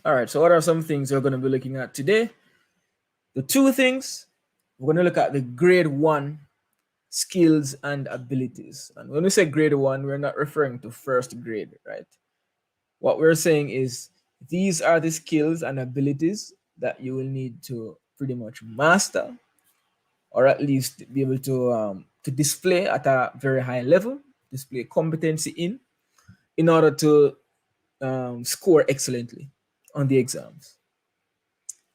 All right, so what are some things we're going to be looking at today? The two things, we're going to look at the grade 1 skills and abilities. And when we say grade 1, we're not referring to first grade, right? What we're saying is these are the skills and abilities that you will need to pretty much master, or at least be able to display at a very high level, display competency in order to score excellently on the exams.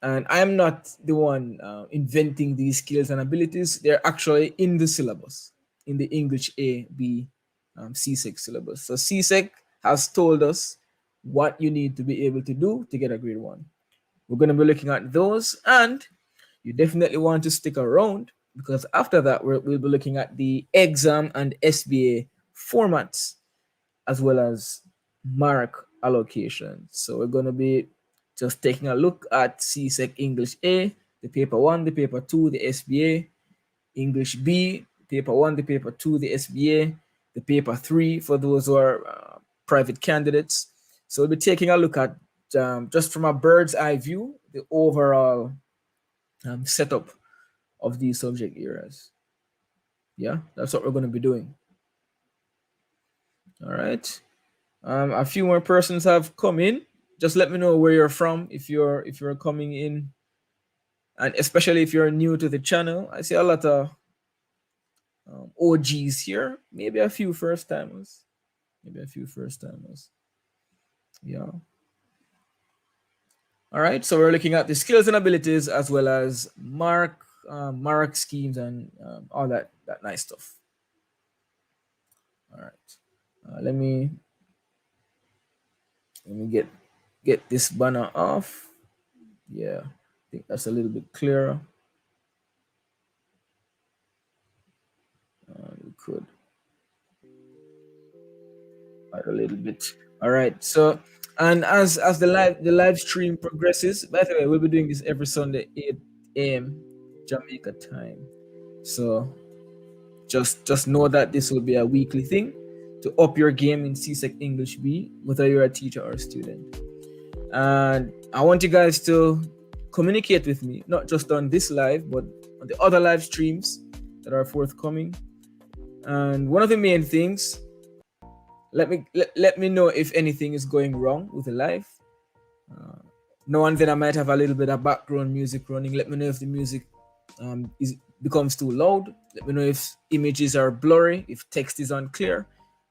And I'm not the one inventing these skills and abilities. They're actually in the syllabus, in the English A, B, CSEC syllabus. So CSEC has told us what you need to be able to do to get a grade 1. We're going to be looking at those, and you definitely want to stick around, because after that, we'll be looking at the exam and SBA formats, as well as mark allocation. So we're going to be just taking a look at CSEC English A, the paper 1, the paper 2, the SBA, English B, paper 1, the paper 2, the SBA, the paper 3 for those who are private candidates. So we'll be taking a look at, just from a bird's eye view, the overall setup of these subject areas. Yeah, that's what we're going to be doing. All right. A few more persons have come in. Just let me know where you're from if you're coming in, and especially if you're new to the channel. I see a lot of OGs here. Maybe a few first timers. Yeah. All right. So we're looking at the skills and abilities, as well as mark schemes and all that nice stuff. All right. Let me get this banner off. Yeah, I think that's a little bit clearer. We could add a little bit. All right. So, and as the live stream progresses, by the way, we'll be doing this every Sunday, 8 a.m. Jamaica time. So just know that this will be a weekly thing to up your game in CSEC English B, whether you're a teacher or a student. And I want you guys to communicate with me, not just on this live, but on the other live streams that are forthcoming. And one of the main things, let me know if anything is going wrong with the live. Now and then I might have a little bit of background music running. Let me know if the music becomes too loud. Let me know if images are blurry, if text is unclear.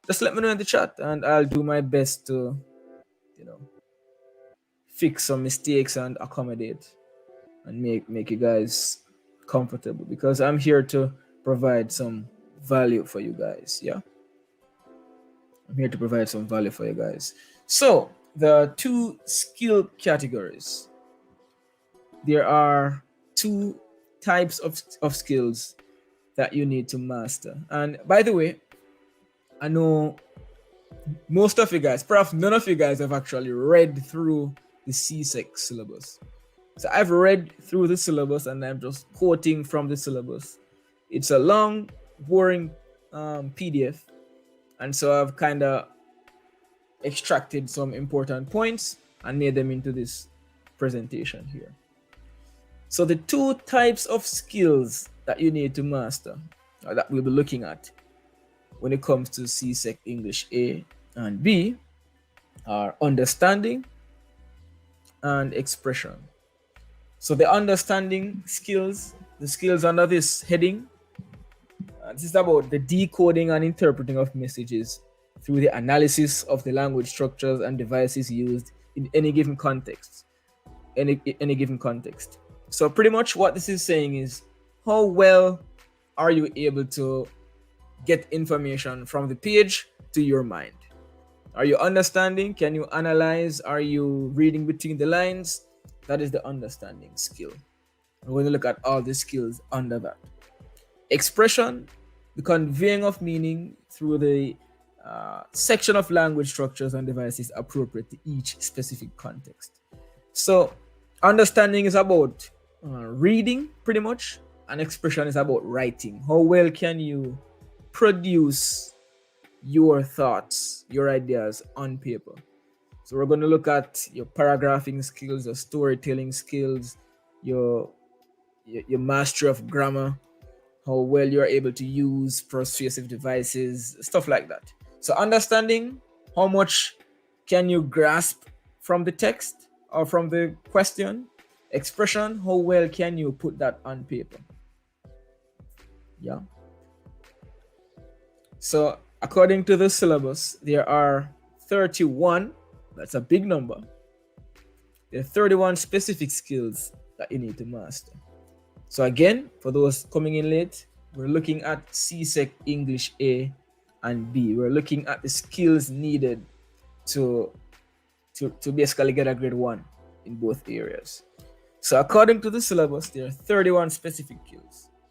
Just let me know in the chat, and I'll do my best to, fix some mistakes and accommodate and make you guys comfortable, because I'm here to provide some value for you guys. Yeah, I'm here to provide some value for you guys. So the two skill categories, there are two types of skills that you need to master. And by the way, I know most of you guys, perhaps none of you guys, have actually read through the CSEC syllabus. So I've read through the syllabus and I'm just quoting from the syllabus. It's a long, boring PDF. And so I've kind of extracted some important points and made them into this presentation here. So the two types of skills that you need to master, or that we'll be looking at when it comes to CSEC English A and B, are understanding and expression. So the understanding skills, the skills under this heading, this is about the decoding and interpreting of messages through the analysis of the language structures and devices used in any given context. Any given context. So pretty much what this is saying is, how well are you able to get information from the page to your mind? Are you understanding? Can you analyze? Are you reading between the lines? That is the understanding skill. We're going to look at all the skills under that. Expression, the conveying of meaning through the section of language structures and devices appropriate to each specific context. So understanding is about reading, pretty much, and expression is about writing. How well can you produce your thoughts, your ideas on paper? So we're going to look at your paragraphing skills, your storytelling skills, your mastery of grammar, how well you're able to use persuasive devices, stuff like that. So understanding how much can you grasp from the text or from the question, expression, how well can you put that on paper? Yeah. So according to the syllabus, there are 31, that's a big number. There are 31 specific skills that you need to master. So again, for those coming in late, we're looking at CSEC English A and B. We're looking at the skills needed to basically get a grade 1 in both areas. So according to the syllabus, there are 31 specific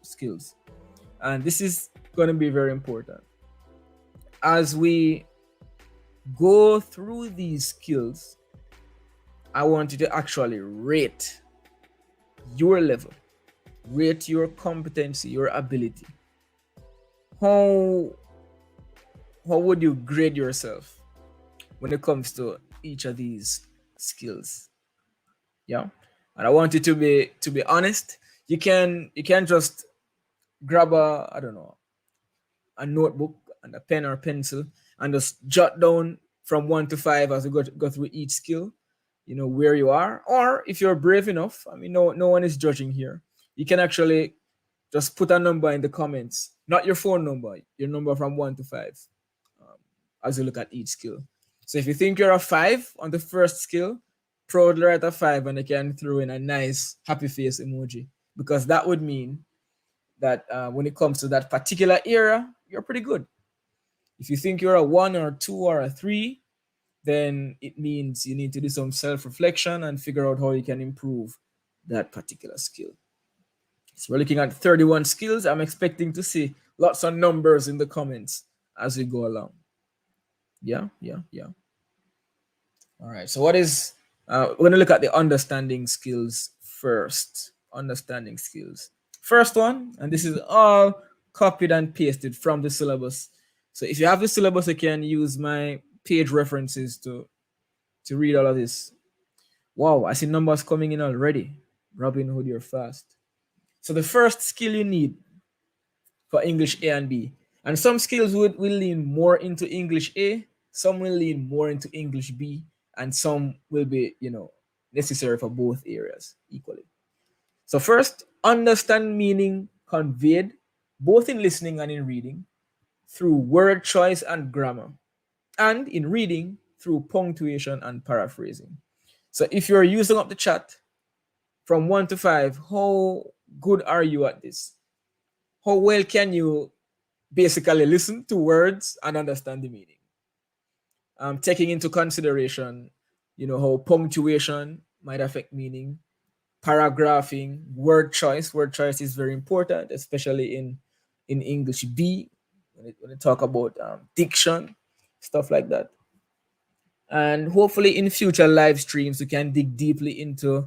skills. And this is going to be very important. As we go through these skills, I want you to actually rate your level, rate your competency, your ability. How would you grade yourself when it comes to each of these skills? Yeah. And I want you to be honest. You can just grab a notebook and a pen or pencil and just jot down from 1 to 5 as you go through each skill, where you are. Or if you're brave enough, no one is judging here, you can actually just put a number in the comments, not your phone number, your number from 1 to 5, as you look at each skill. So if you think you're a 5 on the first skill, proudly write a 5 and you can throw in a nice happy face emoji, because that would mean that when it comes to that particular area, you're pretty good. If you think you're a 1 or a 2 or a 3, then it means you need to do some self-reflection and figure out how you can improve that particular skill. So we're looking at 31 skills. I'm expecting to see lots of numbers in the comments as we go along. Yeah. All right. So we're going to look at the understanding skills first. Understanding skills. First one, and this is all copied and pasted from the syllabus. So if you have the syllabus, you can use my page references to read all of this. Wow, I see numbers coming in already. Robin Hood, you're fast. So the first skill you need for English A and B, and some skills will lean more into English A, some will lean more into English B, and some will be, necessary for both areas equally. So first, understand meaning conveyed both in listening and in reading through word choice and grammar, and in reading through punctuation and paraphrasing. So if you're using up the chat from 1 to 5, how good are you at this? How well can you basically listen to words and understand the meaning? Taking into consideration, how punctuation might affect meaning, paragraphing, word choice. Word choice is very important, especially in English B, when you talk about diction, stuff like that. And hopefully in future live streams, we can dig deeply into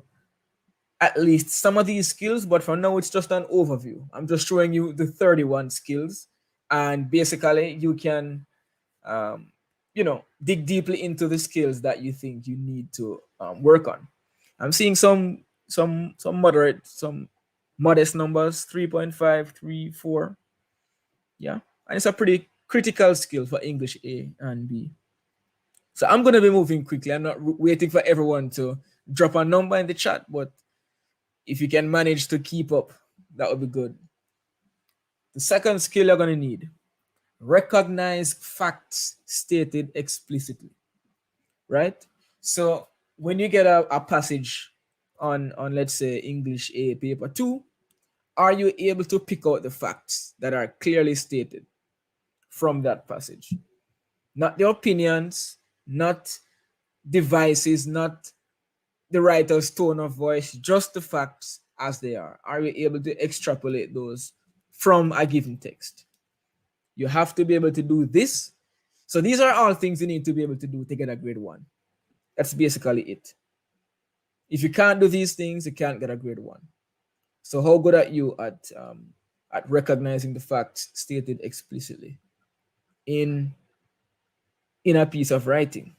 at least some of these skills, but for now, it's just an overview. I'm just showing you the 31 skills, and basically you can, dig deeply into the skills that you think you need to work on. I'm seeing some modest numbers, 3.5, 3, 4. Yeah, and it's a pretty critical skill for English A and B. So I'm going to be moving quickly. I'm not waiting for everyone to drop a number in the chat, but if you can manage to keep up, that would be good. The second skill you're going to need: recognize facts stated explicitly, right? So when you get a passage on let's say English A paper 2, are you able to pick out the facts that are clearly stated from that passage? Not the opinions, not devices, not the writer's tone of voice, just the facts as they are. Are you able to extrapolate those from a given text? You have to be able to do this. So these are all things you need to be able to do to get a grade 1. That's basically it. If you can't do these things, you can't get a grade 1. So how good are you at recognizing the facts stated explicitly in a piece of writing?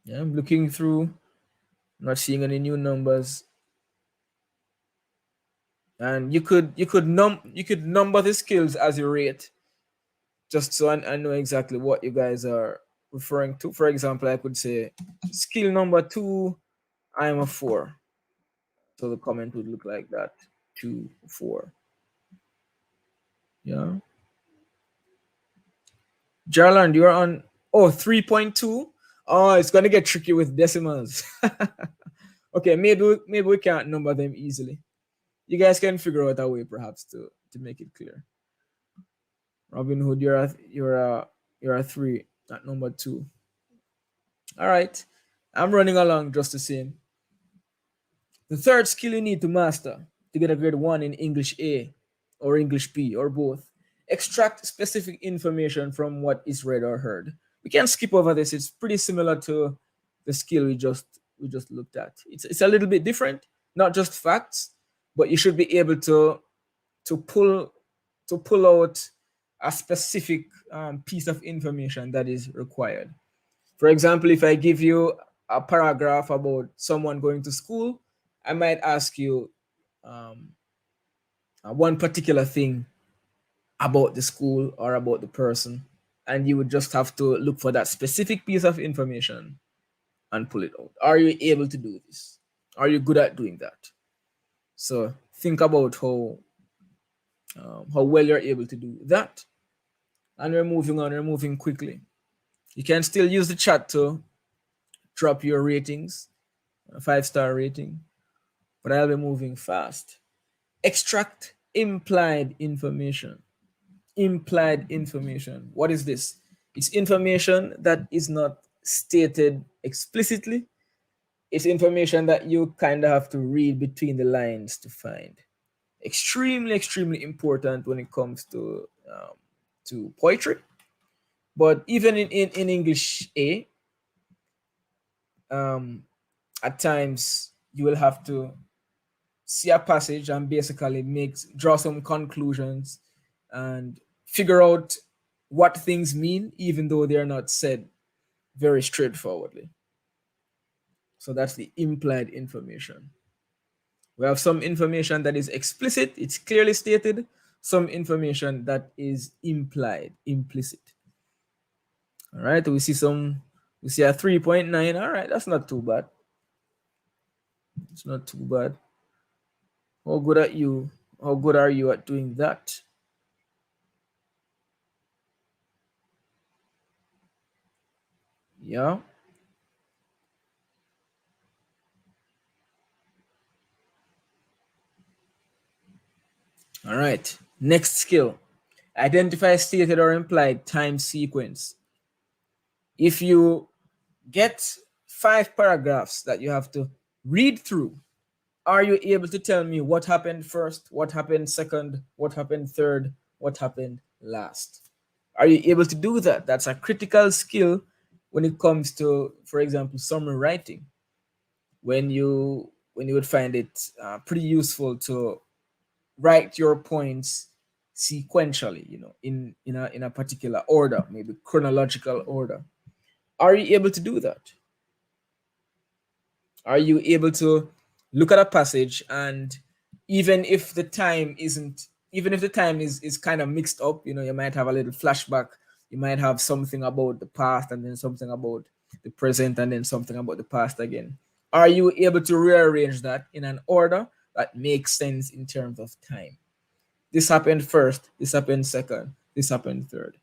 Yeah, I'm looking through, not seeing any new numbers. And you could number the skills as you rate, just so I know exactly what you guys are referring to. For example, I could say skill number 2, I am a 4. So the comment would look like that. 2, 4. Yeah. Jarland, you're on 3.2. Oh, it's gonna get tricky with decimals. Okay, maybe we can't number them easily. You guys can figure out a way perhaps to make it clear. Robin Hood, you're a 3 at number 2. All right. I'm running along just the same. The third skill you need to master to get a grade 1 in English A or English B or both. Extract specific information from what is read or heard. We can skip over this. It's pretty similar to the skill we just looked at. It's a little bit different, not just facts, but you should be able to pull to pull out a specific piece of information that is required. For example, if I give you a paragraph about someone going to school, I might ask you um, one particular thing about the school or about the person, and you would just have to look for that specific piece of information and pull it out. Are you able to do this? Are you good at doing that? So think about how well you're able to do that. And we're moving on. We're moving quickly. You can still use the chat to drop your ratings, a 5-star rating, but I'll be moving fast. Extract implied information. Implied information. What is this? It's information that is not stated explicitly. It's information that you kind of have to read between the lines to find. Extremely, extremely important when it comes to poetry. But even in English A, um, at times you will have to see a passage and basically draw some conclusions and figure out what things mean, even though they're not said very straightforwardly. So that's the implied information. We have some information that is explicit, it's clearly stated, some information that is implied, implicit. All right, we see a 3.9. All right, that's not too bad. It's not too bad. How good at you? How good are you at doing that? Yeah. All right. Next skill. Identify stated or implied time sequence. If you get 5 paragraphs that you have to read through, are you able to tell me what happened first, what happened second, what happened third, what happened last? Are you able to do that? That's a critical skill when it comes to, for example, summary writing. When you would find it pretty useful to write your points sequentially, in a particular order, maybe chronological order. Are you able to do that? Are you able to look at a passage, and even if the time isn't even if the time is kind of mixed up, you might have a little flashback, you might have something about the past and then something about the present and then something about the past again. Are you able to rearrange that in an order that makes sense in terms of time? This happened first, this happened second, this happened third.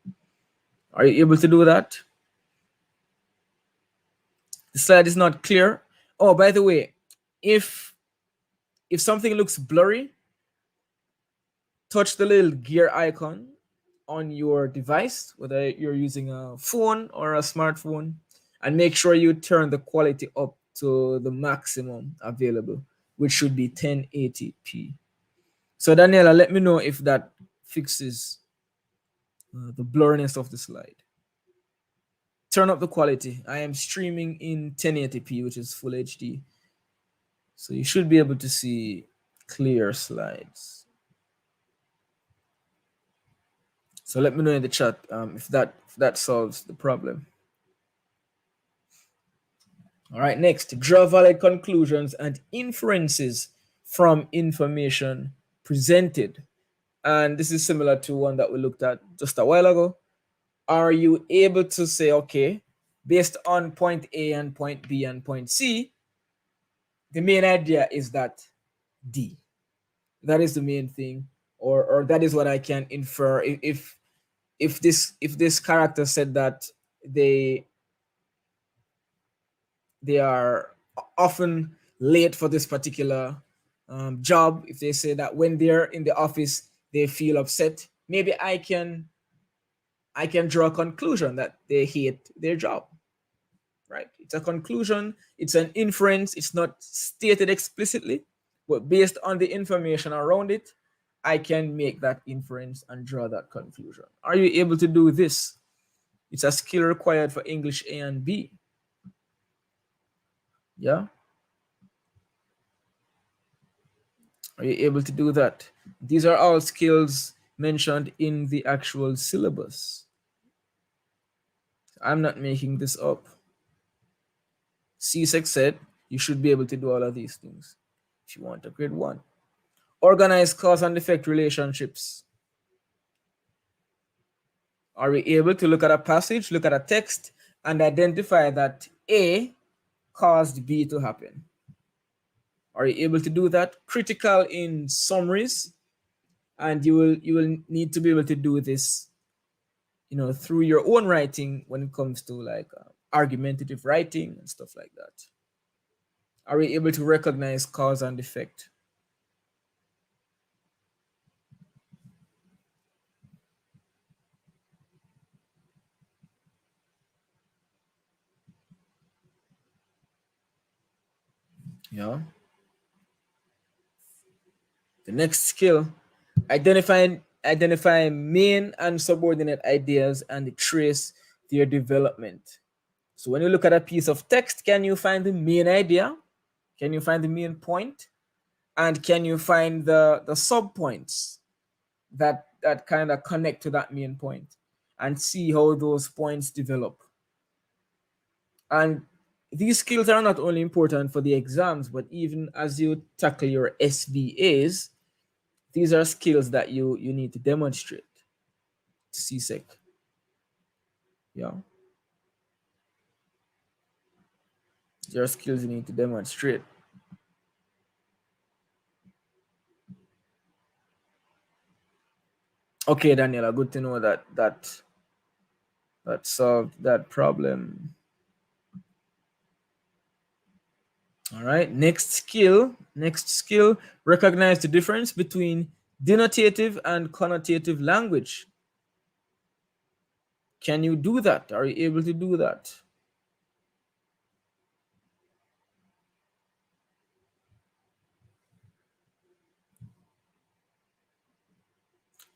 Are you able to do that? The slide is not clear. Oh, by the way, if something looks blurry, touch the little gear icon on your device, whether you're using a phone or a smartphone, and make sure you turn the quality up to the maximum available, which should be 1080p. So Daniela, let me know if that fixes the blurriness of the slide. Turn up the quality. I am streaming in 1080p, which is full HD. So you should be able to see clear slides. So let me know in the chat if that solves the problem. All right, next, draw valid conclusions and inferences from information presented. And this is similar to one that we looked at just a while ago. Are you able to say, okay, based on point A and point B and point C, the main idea is that D. That is the main thing, or that is what I can infer. If this character said that they are often late for this particular job, if they say that when they're in the office they feel upset, maybe I can draw a conclusion that they hate their job, right? It's a conclusion, it's an inference, it's not stated explicitly, but based on the information around it, I can make that inference and draw that conclusion. Are you able to do this? It's a skill required for English A and B. Yeah. Are you able to do that? These are all skills mentioned in the actual syllabus. I'm not making this up. CSEC said you should be able to do all of these things if you want a grade 1. Organize cause and effect relationships. Are we able to look at a passage, look at a text, and identify that A caused B to happen? Are you able to do that? Critical in summaries, and you will need to be able to do this, you know, through your own writing when it comes to like argumentative writing and stuff like that. Are we able to recognize cause and effect? Yeah. The next skill, identify main and subordinate ideas and trace their development. So when you look at a piece of text, can you find the main idea? Can you find the main point? And can you find the subpoints that kind of connect to that main point and see how those points develop? And these skills are not only important for the exams, but even as you tackle your SBAs, these are skills that you need to demonstrate. CSEC. Yeah. These are skills you need to demonstrate. Okay, Daniela, good to know that solved that problem. All right, next skill, recognize the difference between denotative and connotative language. Can you do that? Are you able to do that?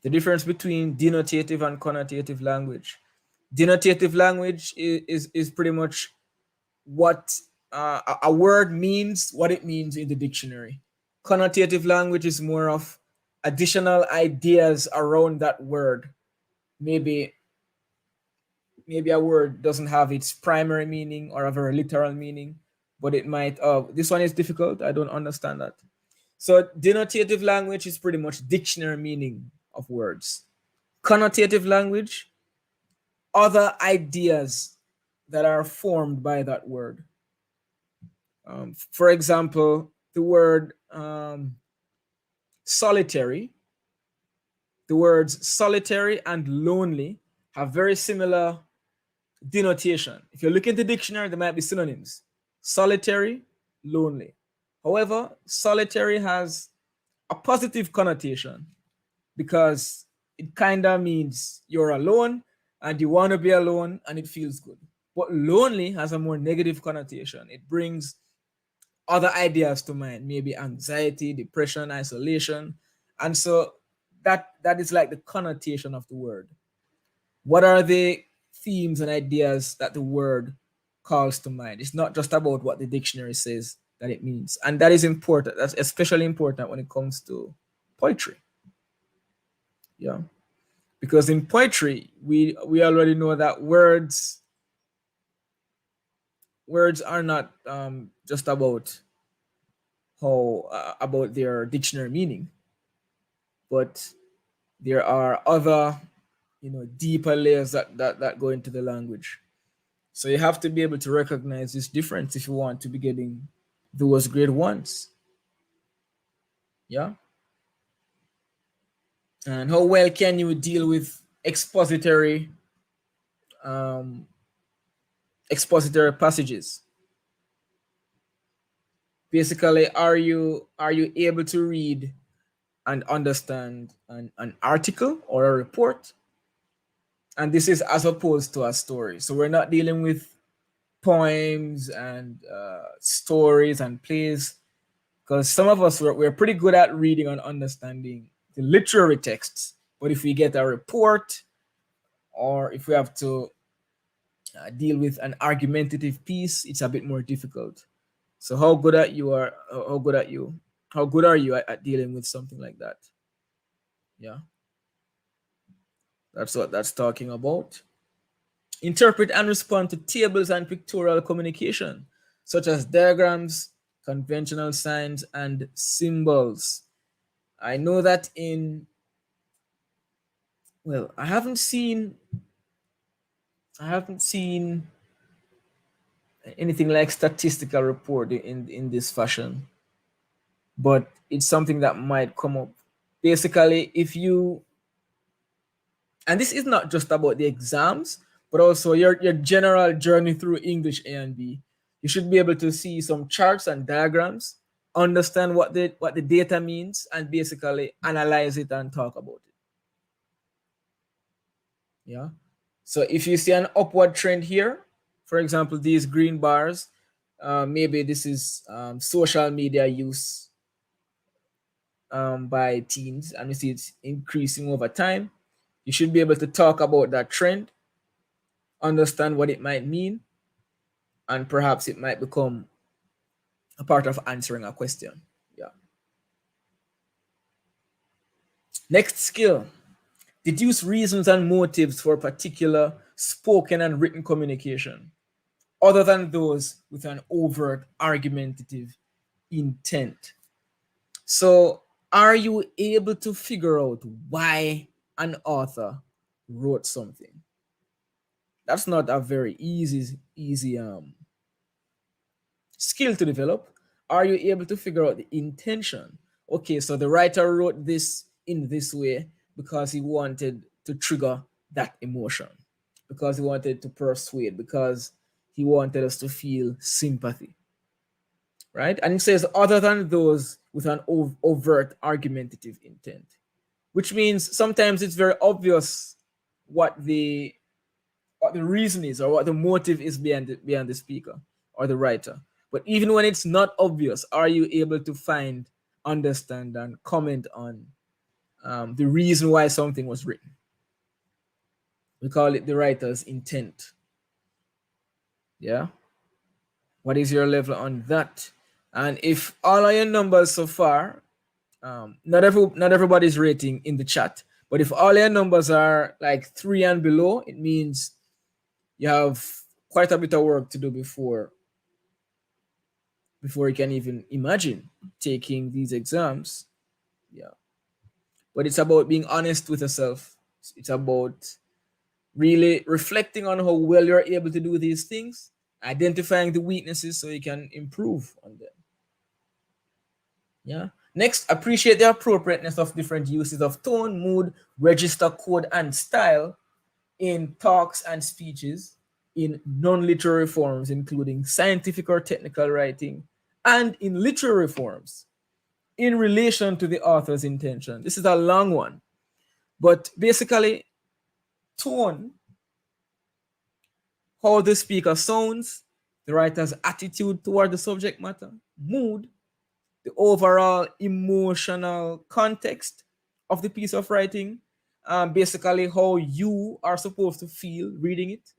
The difference between denotative and connotative language. Denotative language is pretty much what a word means, what it means in the dictionary. Connotative language is more of additional ideas around that word. Maybe a word doesn't have its primary meaning or a very literal meaning, but it might. This one is difficult. I don't understand that. So denotative language is pretty much dictionary meaning of words. Connotative language, other ideas that are formed by that word. For example, the word solitary, the words solitary and lonely have very similar denotation. If you look in the dictionary, there might be synonyms. Solitary, lonely. However, solitary has a positive connotation because it kind of means you're alone and you want to be alone and it feels good. But lonely has a more negative connotation. It brings other ideas to mind, maybe anxiety, depression, isolation. And so that is like the connotation of the word. What are the themes and ideas that the word calls to mind? It's not just about what the dictionary says that it means. And that is important. That's especially important when it comes to poetry. Yeah. Because in poetry, we already know that words words are not just about how about their dictionary meaning, but there are other, deeper layers that go into the language. So you have to be able to recognize this difference if you want to be getting those grade ones. Yeah. And how well can you deal with um, expository passages? Basically, are you able to read and understand an article or a report? And this is as opposed to a story. So we're not dealing with poems and stories and plays, because some of us we're pretty good at reading and understanding the literary texts. But if we get a report, or if we have to deal with an argumentative piece, it's a bit more difficult. So how good at you are? How good at you? How good are you at dealing with something like that? Yeah, that's what that's talking about. Interpret and respond to tables and pictorial communication, such as diagrams, conventional signs, and symbols. I know that well, I haven't seen anything like statistical report in this fashion, but it's something that might come up. Basically, if you, and this is not just about the exams, but also your general journey through English A and B. You should be able to see some charts and diagrams, understand what the data means, and basically analyze it and talk about it. Yeah. So if you see an upward trend here, for example, these green bars, maybe this is social media use by teens, and you see it's increasing over time. You should be able to talk about that trend, understand what it might mean, and perhaps it might become a part of answering a question. Yeah. Next skill: deduce reasons and motives for particular spoken and written communication, other than those with an overt argumentative intent. So, are you able to figure out why an author wrote something? That's not a very easy skill to develop. Are you able to figure out the intention? Okay, so the writer wrote this in this way because he wanted to trigger that emotion, because he wanted to persuade, because he wanted us to feel sympathy, right? And it says, other than those with an overt argumentative intent, which means sometimes it's very obvious what the reason is, or what the motive is behind the speaker or the writer. But even when it's not obvious, are you able to find, understand, and comment on the reason why something was written? We call it the writer's intent. Yeah. What is your level on that? And if all of your numbers so far, not everybody's rating in the chat, but if all your numbers are like 3 and below, it means you have quite a bit of work to do before you can even imagine taking these exams. Yeah. But it's about being honest with yourself. It's about really reflecting on how well you're able to do these things, identifying the weaknesses so you can improve on them. Yeah. Next, appreciate the appropriateness of different uses of tone, mood, register, code, and style in talks and speeches in non-literary forms, including scientific or technical writing, and in literary forms in relation to the author's intention. This is a long one, but basically, tone, how the speaker sounds, the writer's attitude toward the subject matter; mood, the overall emotional context of the piece of writing, basically how you are supposed to feel reading it;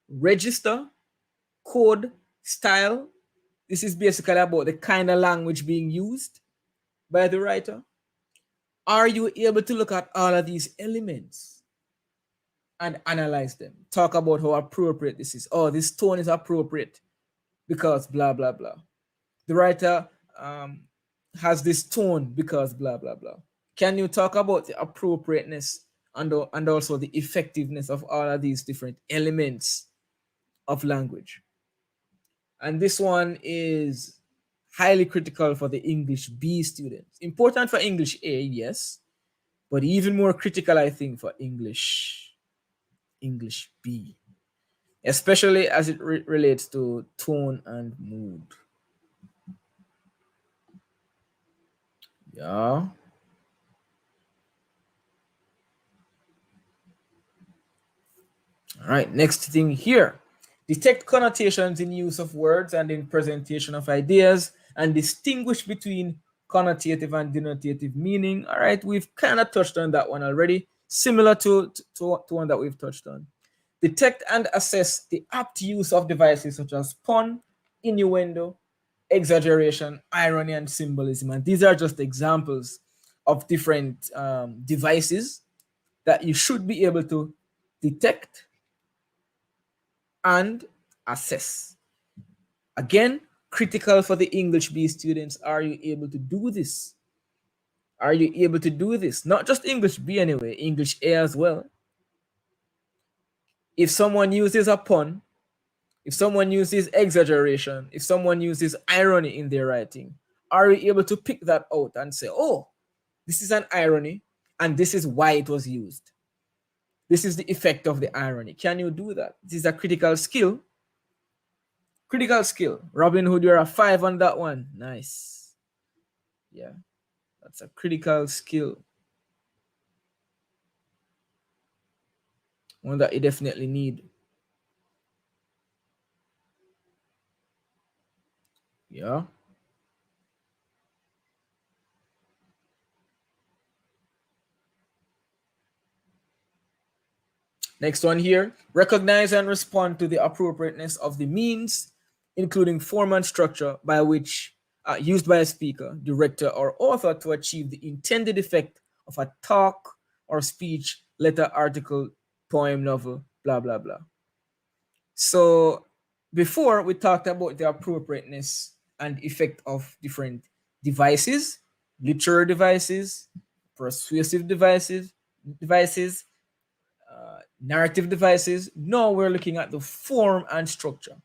register, code, style. This is basically about the kind of language being used by the writer. Are you able to look at all of these elements and analyze them? Talk about how appropriate this is. Oh, this tone is appropriate. because blah blah blah. The writer has this tone because blah blah blah. Can you talk about the appropriateness and also the effectiveness of all of these different elements of language? And this one is highly critical for the English B students. Important for English A, yes, but even more critical, I think, for English B, especially as it relates to tone and mood. Yeah. All right, next thing here. Detect connotations in use of words and in presentation of ideas and distinguish between connotative and denotative meaning. All right, we've kind of touched on that one already, similar to one that we've touched on. Detect and assess the apt use of devices such as pun, innuendo, exaggeration, irony, and symbolism. And these are just examples of different devices that you should be able to detect and assess. Again, critical for the English B students. Are you able to do this? Are you able to do this? Not just English B anyway, English A as well. If someone uses a pun, if someone uses exaggeration, if someone uses irony in their writing, are you able to pick that out and say, oh, this is an irony and this is why it was used? This is the effect of the irony. Can you do that? This is a critical skill. Critical skill. Robin Hood, you're a 5 on that one. Nice. Yeah, that's a critical skill. One that you definitely need. Yeah. Next one here. Recognize and respond to the appropriateness of the means, including form and structure, by which used by a speaker, director, or author to achieve the intended effect of a talk or speech, letter, article, poem, novel, blah, blah, blah. So before we talked about the appropriateness and effect of different devices, literary devices, persuasive devices, narrative devices. Now we're looking at the form and structure.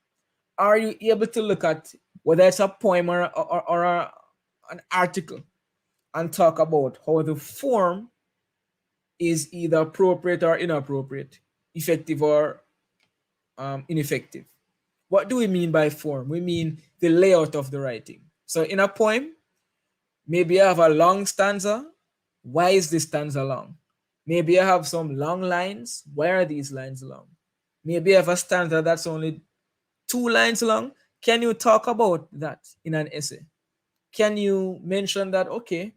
Are you able to look at whether it's a poem or an article and talk about how the form is either appropriate or inappropriate, effective or ineffective? What do we mean by form? We mean the layout of the writing. So in a poem, maybe I have a long stanza. Why is this stanza long? Maybe I have some long lines. Why are these lines long? Maybe I have a stanza that's only 2 lines long. Can you talk about that in an essay? Can you mention that, okay,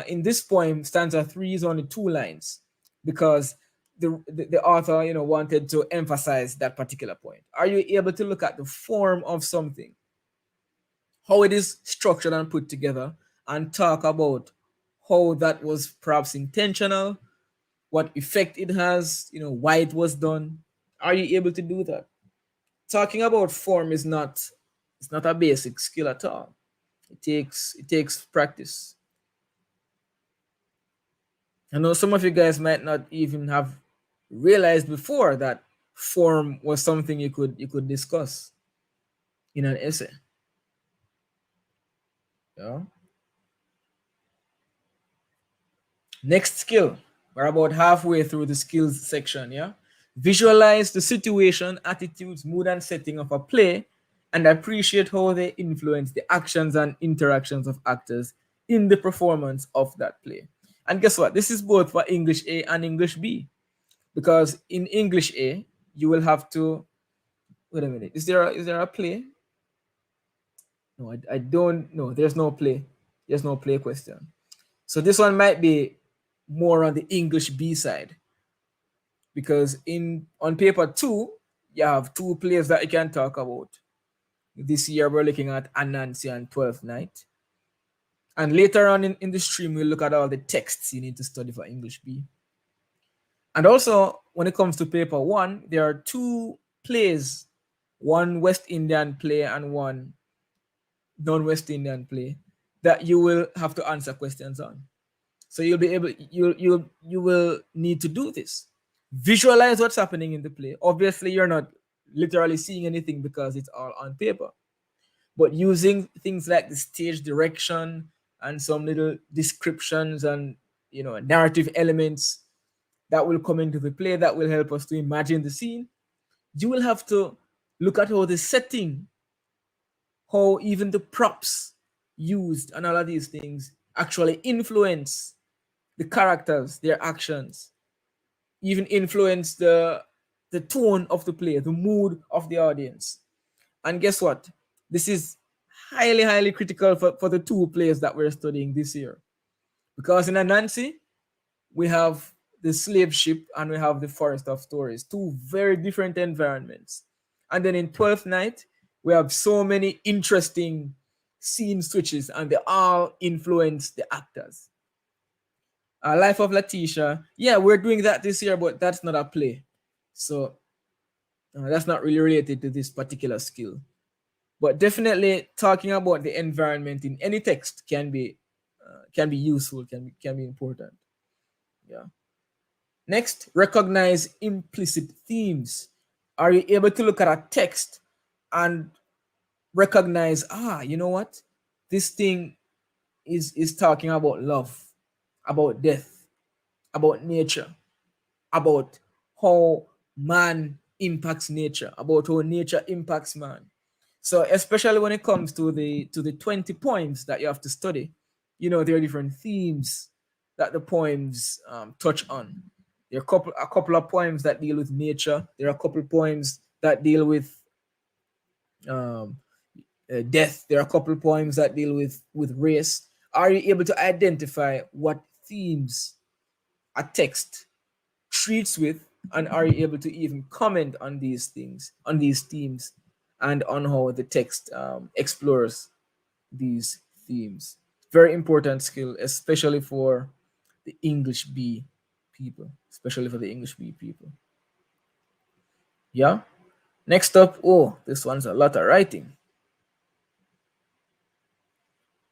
in this poem, stanza 3 is only 2 lines because the author, wanted to emphasize that particular point? Are you able to look at the form of something, how it is structured and put together, and talk about how that was perhaps intentional, what effect it has, why it was done? Are you able to do that? Talking about form is not, it's not a basic skill at all. It takes practice. I know some of you guys might not even have realized before that form was something you could discuss in an essay. Yeah. Next skill. We're about halfway through the skills section. Yeah. Visualize the situation, attitudes, mood, and setting of a play and appreciate how they influence the actions and interactions of actors in the performance of that play. And guess what? This is both for English A and English B. Because in English A, you will have to wait a minute. Is there a play? No, I don't know. There's no play. There's no play question. So this one might be more on the English B side. Because on paper 2, you have 2 plays that you can talk about. This year we're looking at Anansi and 12th Night. And later on in the stream, we'll look at all the texts you need to study for English B. And also, when it comes to paper 1, there are 2 plays one West Indian play and one non-West Indian play that you will have to answer questions on. So you'll be able, you will need to do this. Visualize what's happening in the play. Obviously, you're not literally seeing anything because it's all on paper, but using things like the stage direction and some little descriptions and narrative elements that will come into the play that will help us to imagine the scene. You will have to look at how the setting, how even the props used and all of these things actually influence the characters, their actions, even influence the tone of the play, the mood of the audience. And guess what? This is highly, highly critical for the two plays that we're studying this year. Because in Anansi, we have the slave ship and we have the forest of stories, two very different environments. And then in 12th Night, we have so many interesting scene switches and they all influence the actors. Life of Letitia, yeah, we're doing that this year, but that's not a play. So that's not really related to this particular skill. But definitely talking about the environment in any text can be useful, can be important. Yeah. Next, recognize implicit themes. Are you able to look at a text and recognize, you know what? This thing is talking about love, about death, about nature, about how man impacts nature, about how nature impacts man. So especially when it comes to the 20 poems that you have to study, there are different themes that the poems touch on. There are a couple of poems that deal with nature. There are a couple of poems that deal with death. There are a couple of poems that deal with race. Are you able to identify what themes a text treats with, and are you able to even comment on these things, on these themes, and on how the text explores these themes? Very important skill, especially for the English B people, Yeah. Next up, this one's a lot of writing.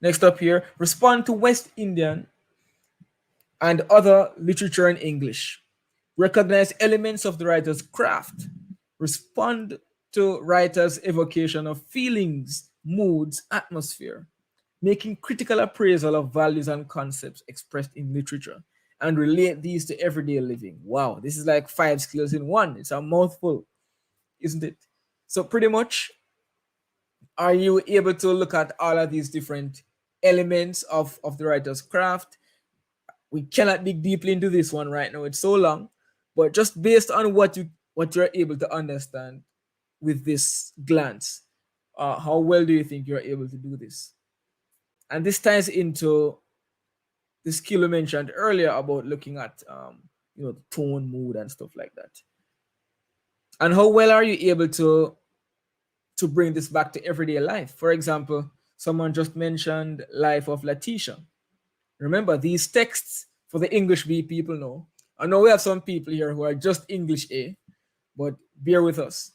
Next up here, respond to West Indian and other literature in English. Recognize elements of the writer's craft. Respond to writer's evocation of feelings, moods, atmosphere. Making critical appraisal of values and concepts expressed in literature and relate these to everyday living. Wow, this is like 5 skills in one. It's a mouthful, isn't it? So pretty much, are you able to look at all of these different elements of the writer's craft? We cannot dig deeply into this one right now. It's so long, but just based on what you're able to understand with this glance, how well do you think you're able to do this? And this ties into the skill you mentioned earlier about looking at the tone, mood, and stuff like that. And how well are you able to bring this back to everyday life? For example, someone just mentioned Life of Letitia. Remember, these texts for the English B people know. I know we have some people here who are just English A, but bear with us.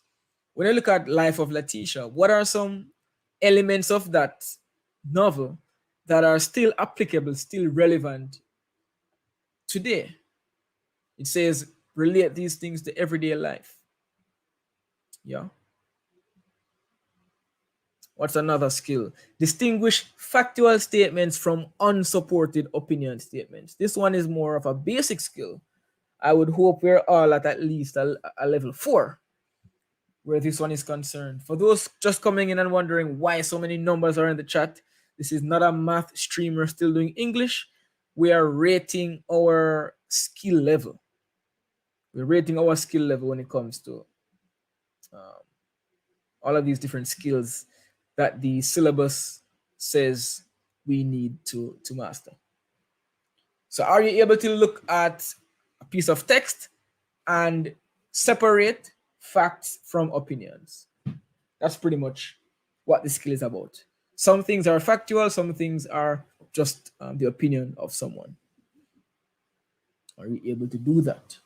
When you look at Life of Letitia, what are some elements of that novel that are still applicable, still relevant today? It says, relate these things to everyday life. Yeah. What's another skill? Distinguish factual statements from unsupported opinion statements. This one is more of a basic skill. I would hope we're all at least a level 4 where this one is concerned. For those just coming in and wondering why so many numbers are in the chat, this is not a math stream. We're still doing English. We are rating our skill level. We're rating our skill level when it comes to all of these different skills that the syllabus says we need to master. So are you able to look at a piece of text and separate facts from opinions? That's pretty much what the skill is about. Some things are factual, some things are just the opinion of someone. Are you able to do that?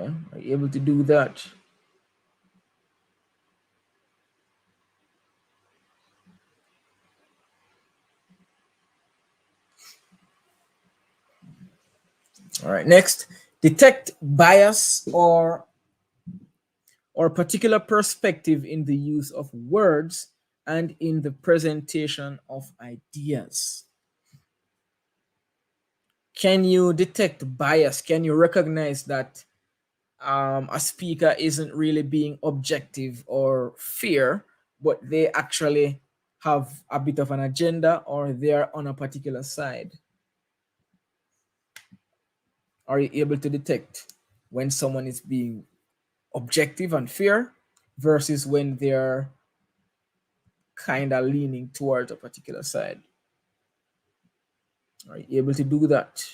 Yeah, are you able to do that? All right, next, detect bias or particular perspective in the use of words and in the presentation of ideas. Can you detect bias? Can you recognize that a speaker isn't really being objective or fair, but they actually have a bit of an agenda, or they're on a particular side? Are you able to detect when someone is being objective and fair versus when they're kind of leaning towards a particular side? Are you able to do that?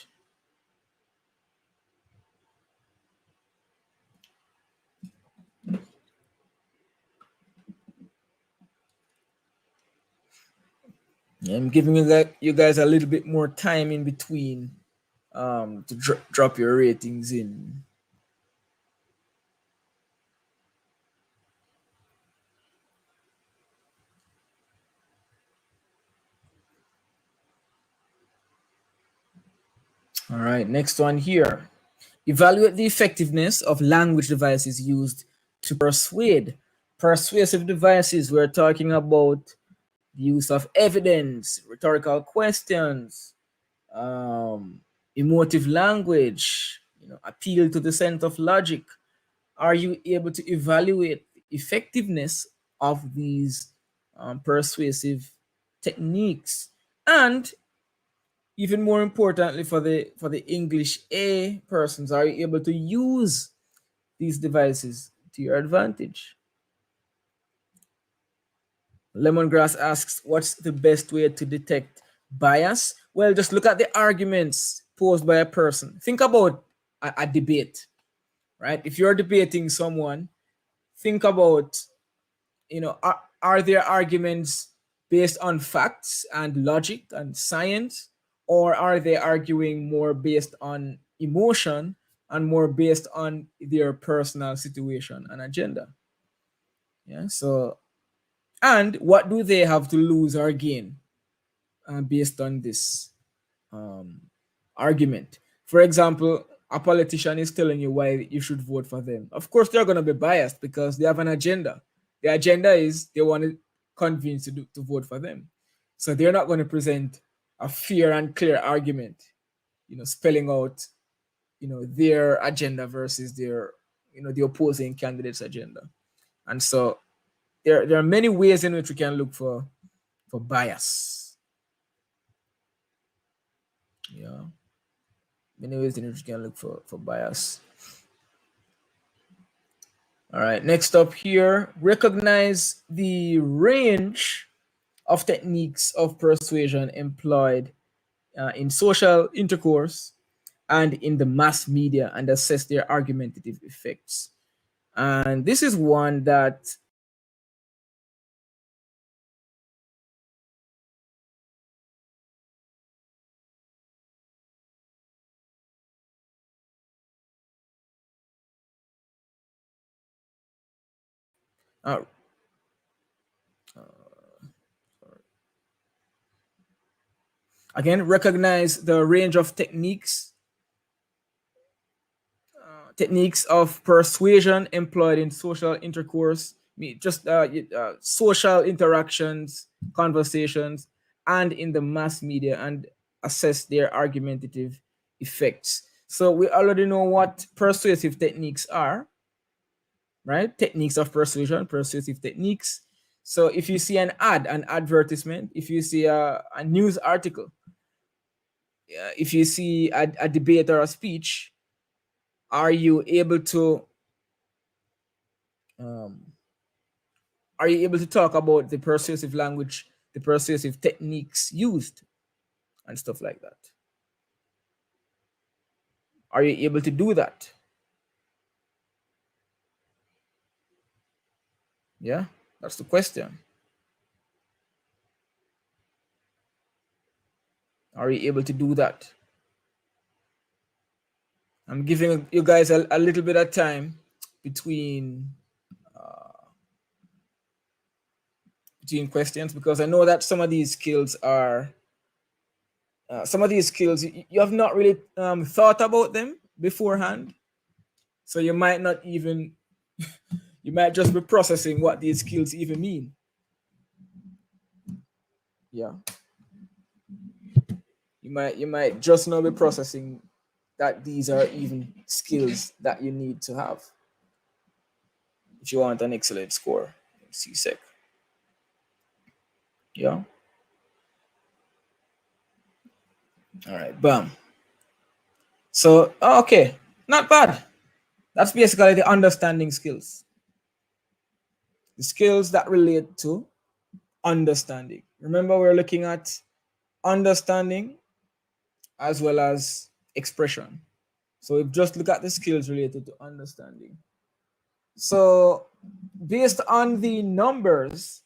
I'm giving you guys a little bit more time in between to drop your ratings in. All right, next one here. Evaluate the effectiveness of language devices used to persuade. Persuasive devices, we're talking about the use of evidence, rhetorical questions, emotive language, appeal to the sense of logic. Are you able to evaluate the effectiveness of these persuasive techniques? And even more importantly, for the English A persons, are you able to use these devices to your advantage? Lemongrass asks, what's the best way to detect bias? Well, just look at the arguments posed by a person. Think about a debate, right? If you're debating someone, think about, are there arguments based on facts and logic and science, or are they arguing more based on emotion and more based on their personal situation and agenda? Yeah. So, and what do they have to lose or gain based on this argument? For example, a politician is telling you why you should vote for them. Of course, they're going to be biased because they have an agenda. The agenda is they want to convince you to vote for them. So they're not going to present a fair and clear argument, spelling out, their agenda versus their, the opposing candidate's agenda. And so there are many ways in which we can look for bias. Yeah. Many ways in which you can look for bias. All right, next up here, recognize the range of techniques of persuasion employed in social intercourse and in the mass media and assess their argumentative effects. And this is one that uh, again, recognize the range of techniques of persuasion employed in social intercourse, just social interactions, conversations, and in the mass media, and assess their argumentative effects. So we already know what persuasive techniques are, right? Techniques of persuasion, persuasive techniques. So if you see an advertisement, if you see a news article, if you see a debate or a speech, are you able to um, talk about the persuasive language, the persuasive techniques used, and stuff like that? Are you able to do that? Yeah, that's the question. Are you able to do that? I'm giving you guys a little bit of time between questions, because I know that some of these skills are you have not really thought about them beforehand, so you might not even you might just be processing what these skills even mean. Yeah, you might just not be processing that these are even skills that you need to have if you want an excellent score in CSEC. Yeah. All right. Bam. So okay, not bad. That's basically the understanding skills. The skills that relate to understanding. Remember, we're looking at understanding as well as expression. So we just look at the skills related to understanding. So based on the numbers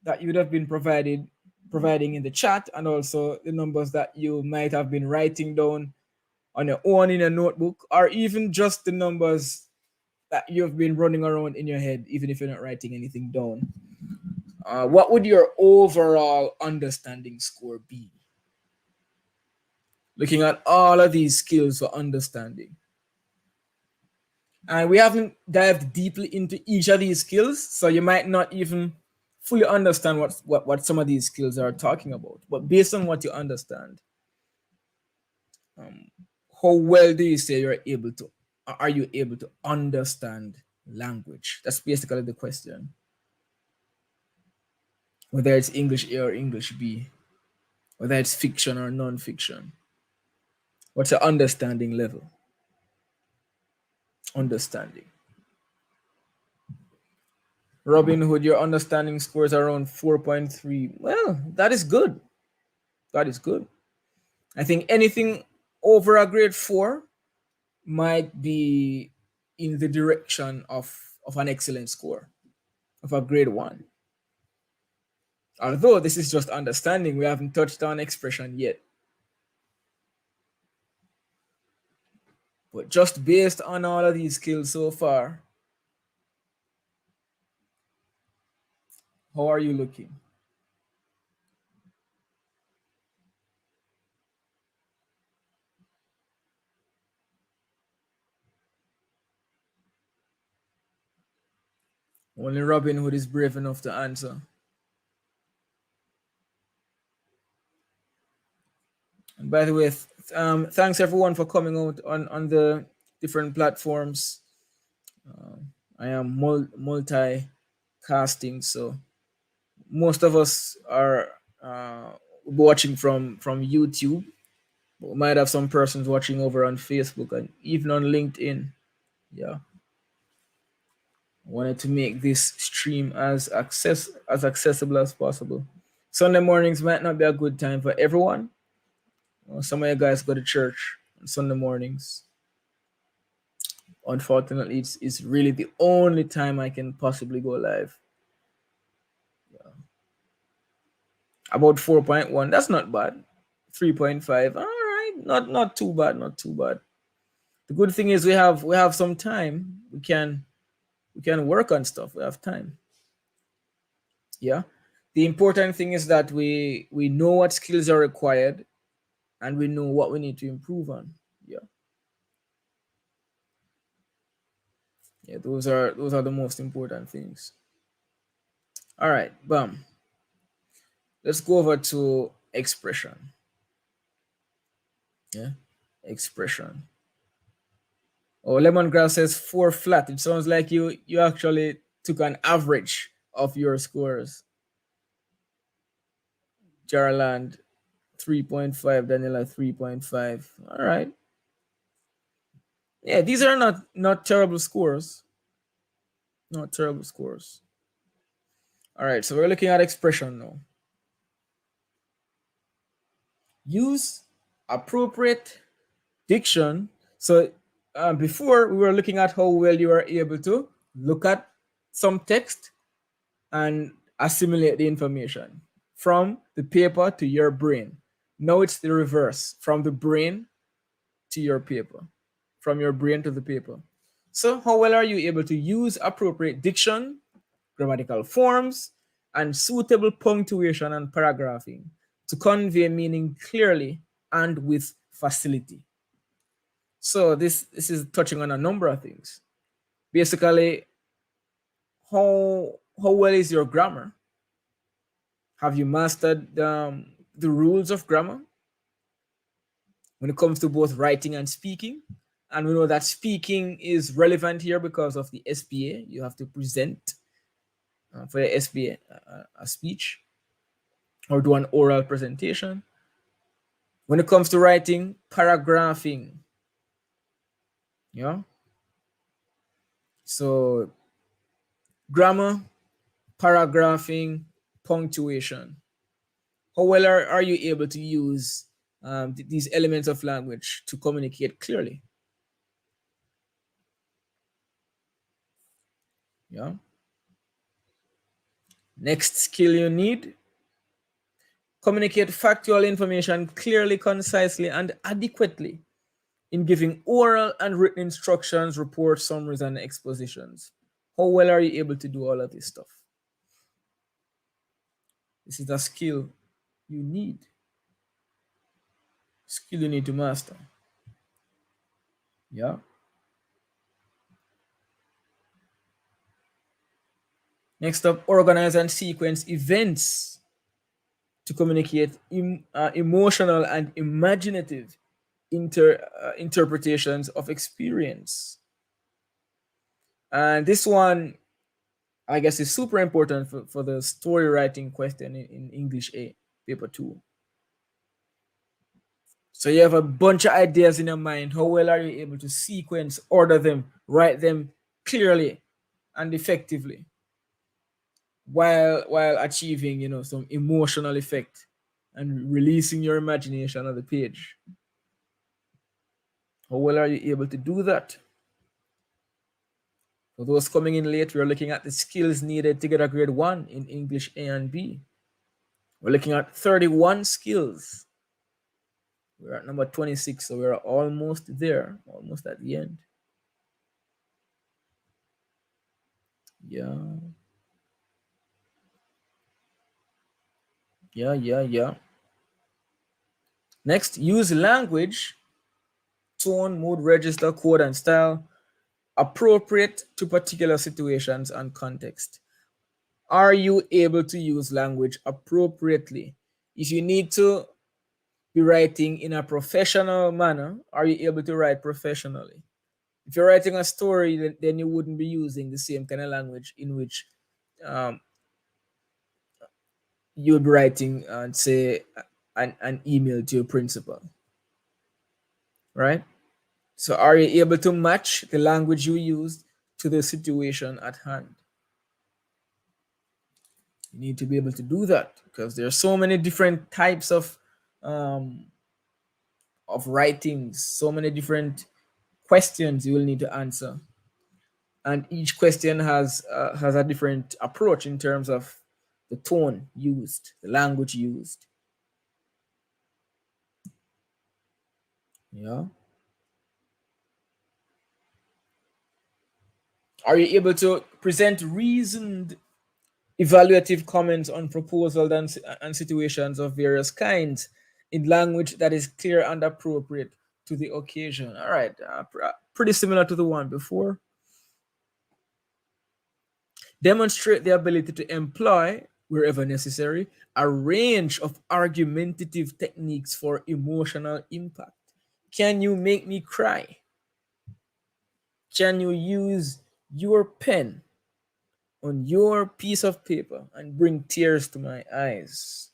that you would have been providing in the chat, and also the numbers that you might have been writing down on your own in a notebook, or even just the numbers that you've been running around in your head, even if you're not writing anything down, what would your overall understanding score be? Looking at all of these skills for understanding. And we haven't dived deeply into each of these skills, so you might not even fully understand what some of these skills are talking about. But based on what you understand, how well do you say are you able to understand language? That's basically the question. Whether it's English A or English B, whether it's fiction or non-fiction. What's your understanding level? Understanding. Robin Hood, your understanding scores around 4.3. Well, that is good. That is good. I think anything over a grade 4 might be in the direction of an excellent score, of a grade 1. Although this is just understanding, we haven't touched on expression yet. But just based on all of these skills so far, how are you looking? Only Robin Hood is brave enough to answer. And by the way, thanks everyone for coming out on the different platforms. I am multi-casting, so most of us are watching from YouTube. We might have some persons watching over on Facebook and even on LinkedIn. Yeah. I wanted to make this stream as accessible as possible. Sunday mornings might not be a good time for everyone. Some of you guys go to church on Sunday mornings. Unfortunately, it's really the only time I can possibly go live. Yeah. About 4.1, that's not bad. 3.5, all right, not too bad, not too bad. The good thing is we have some time. We can work on stuff. We have time. Yeah. The important thing is that we know what skills are required and we know what we need to improve on. Yeah. Yeah, those are the most important things. All right, bam. Let's go over to expression. Yeah, expression. Oh, lemongrass says 4 flat. It sounds like you actually took an average of your scores. Jarland 3.5, Daniela 3.5. All right. Yeah, these are not terrible scores. Not terrible scores. All right, so we're looking at expression now. Use appropriate diction. So before we were looking at how well you are able to look at some text and assimilate the information from the paper to your brain. Now it's the reverse, from the brain to your paper. from your brain to the paper. So how well are you able to use appropriate diction, grammatical forms, and suitable punctuation and paragraphing to convey meaning clearly and with facility? So this is touching on a number of things. Basically, how well is your grammar? Have you mastered the rules of grammar when it comes to both writing and speaking? And we know that speaking is relevant here because of the SBA. You have to present for your SBA a speech or do an oral presentation. When it comes to writing, paragraphing, yeah. So grammar, paragraphing, punctuation. How well are you able to use these elements of language to communicate clearly? Yeah. Next skill you need: communicate factual information clearly, concisely, and adequately in giving oral and written instructions, reports, summaries, and expositions. How well are you able to do all of this stuff? This is a skill you need. Skill you need to master. Yeah. Next up, organize and sequence events to communicate emotional and imaginative interpretations of experience. And this one, I guess, is super important for the story writing question in English A, paper 2. So you have a bunch of ideas in your mind. How well are you able to sequence, order them, write them clearly and effectively, while achieving, some emotional effect and releasing your imagination on the page? How well are you able to do that? For those coming in late, we're looking at the skills needed to get a grade 1 in English A and B. We're looking at 31 skills. We're at number 26, so we're almost there, almost at the end. Yeah. Yeah. Next, use language, tone, mood, register, code, and style appropriate to particular situations and context. Are you able to use language appropriately? If you need to be writing in a professional manner, are you able to write professionally? If you're writing a story, then you wouldn't be using the same kind of language in which um, you'd be writing, say, an email to your principal, right? So are you able to match the language you used to the situation at hand? You need to be able to do that because there are so many different types um, of writings, so many different questions you will need to answer, and each question has a different approach in terms of the tone used, the language used. Yeah. Are you able to present reasoned evaluative comments on proposals and situations of various kinds in language that is clear and appropriate to the occasion? All right, pretty similar to the one before. Demonstrate the ability to employ, wherever necessary, a range of argumentative techniques for emotional impact. Can you make me cry? Can you use your pen on your piece of paper and bring tears to my eyes?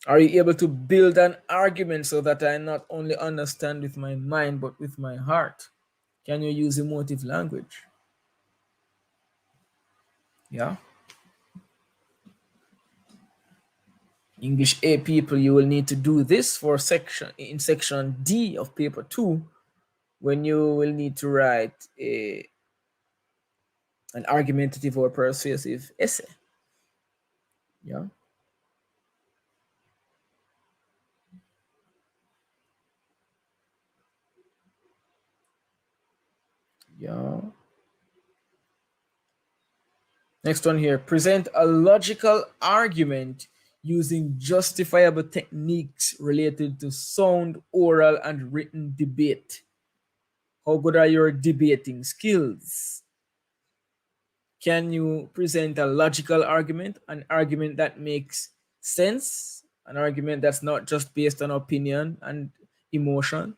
Are you able to build an argument so that I not only understand with my mind but with my heart? Can you use emotive language? Yeah. English A people, you will need to do this for section D of paper 2, when you will need to write an argumentative or persuasive essay. Yeah. Yeah. Next one here. Present a logical argument using justifiable techniques related to sound, oral, and written debate. How good are your debating skills? Can you present a logical argument, an argument that makes sense, an argument that's not just based on opinion and emotion,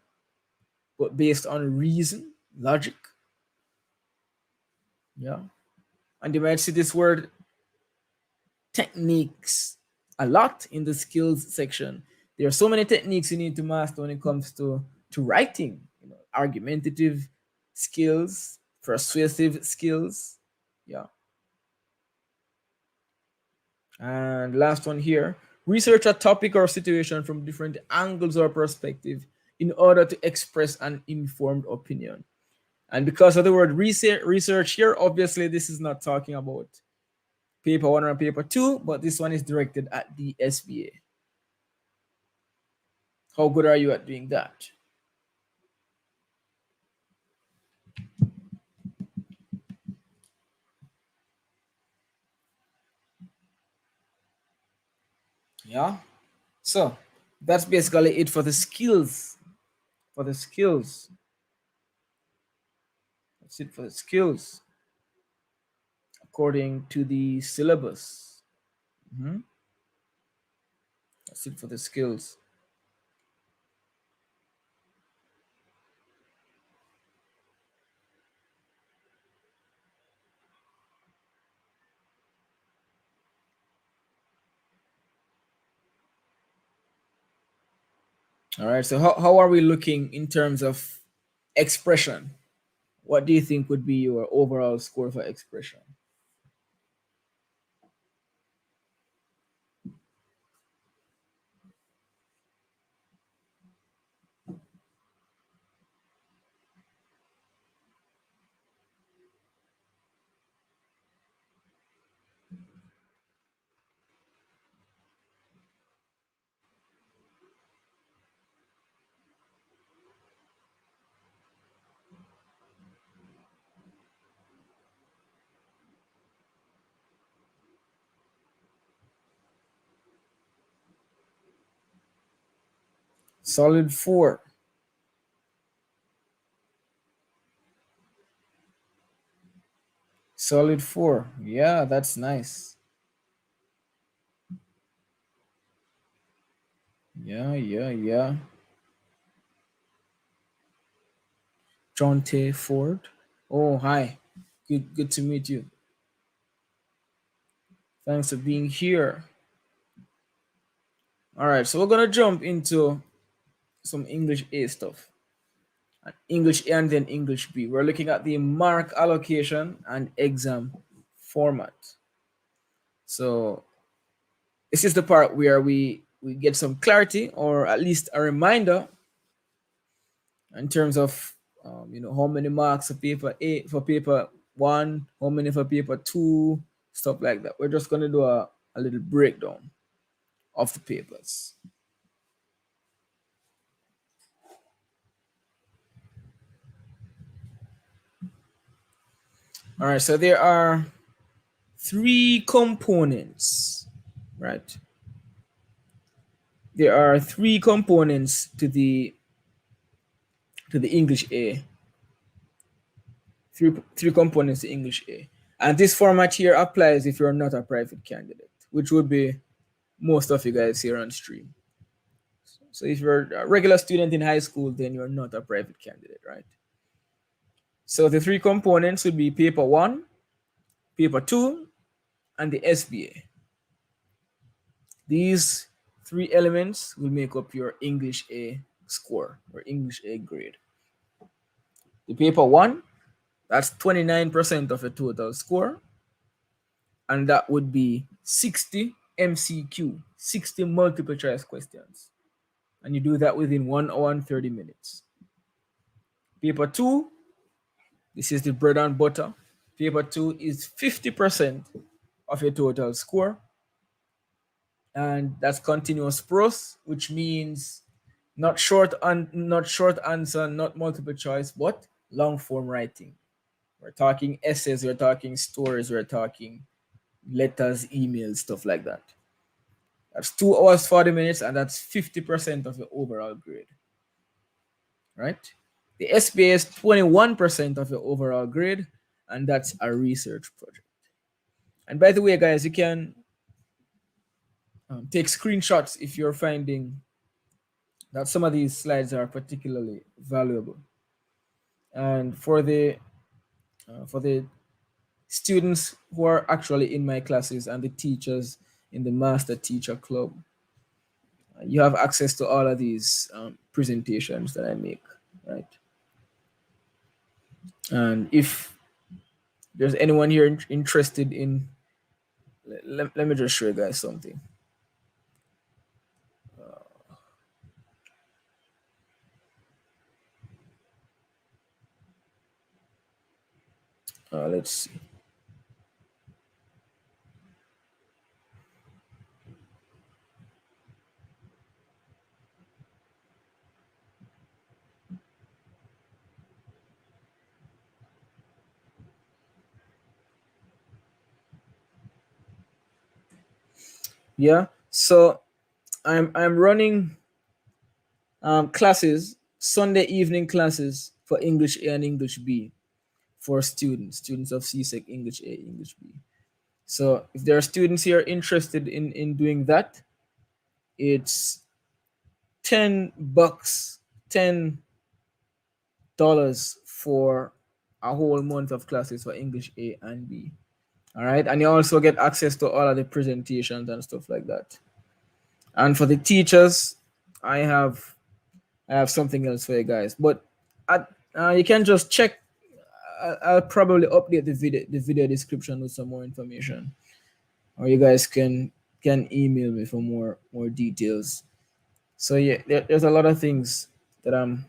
but based on reason, logic? Yeah. And you might see this word techniques a lot in the skills section. There are so many techniques you need to master when it comes to writing. You know, argumentative skills, persuasive skills. Yeah. And last one here, research a topic or situation from different angles or perspective in order to express an informed opinion. And because of the word research here, obviously this is not talking about paper 1 or paper 2, but this one is directed at the SBA. How good are you at doing that? Yeah. So that's basically it for the skills. For the skills. That's it for the skills. According to the syllabus. That's it for the skills. All right. So how are we looking in terms of expression? What do you think would be your overall score for expression? Solid 4. Solid 4. Yeah, that's nice. Yeah. John T. Ford. Oh, hi. Good to meet you. Thanks for being here. All right, so we're gonna jump into some English A stuff. English A and then English B. We're looking at the mark allocation and exam format. So this is the part where we get some clarity or at least a reminder in terms of how many marks for paper A, for paper 1, how many for paper 2, stuff like that. We're just gonna do a little breakdown of the papers. All right, so there are 3 components, right? There are 3 components to the English A. Three components to English A. And this format here applies if you're not a private candidate, which would be most of you guys here on stream. So if you're a regular student in high school, then you're not a private candidate, right? So the 3 components would be paper 1, paper 2, and the SBA. These 3 elements will make up your English A score or English A grade. The paper 1, that's 29% of the total score. And that would be 60 MCQ, 60 multiple choice questions. And you do that within 1 hour and 30 minutes. Paper 2, this is the bread and butter. Paper 2 is 50% of your total score. And that's continuous prose, which means not short answer, not multiple choice, but long form writing. We're talking essays, we're talking stories, we're talking letters, emails, stuff like that. That's 2 hours, 40 minutes, and that's 50% of the overall grade, right? The SBA is 21% of the overall grade, and that's a research project. And by the way, guys, you can take screenshots if you're finding that some of these slides are particularly valuable. And for the students who are actually in my classes and the teachers in the Master Teacher Club, you have access to all of these presentations that I make, right? And if there's anyone here interested in, let me just show you guys something. Let's see. Yeah, so I'm running classes, Sunday evening classes for English A and English B for students of CSEC English A, English B. So if there are students here interested in doing that, it's $10, $10 for a whole month of classes for English A and B. All right, and you also get access to all of the presentations and stuff like that. And for the teachers, I have something else for you guys, but you can just check. I'll probably update the video description with some more information, or you guys can email me for more details. So yeah, there's a lot of things that I'm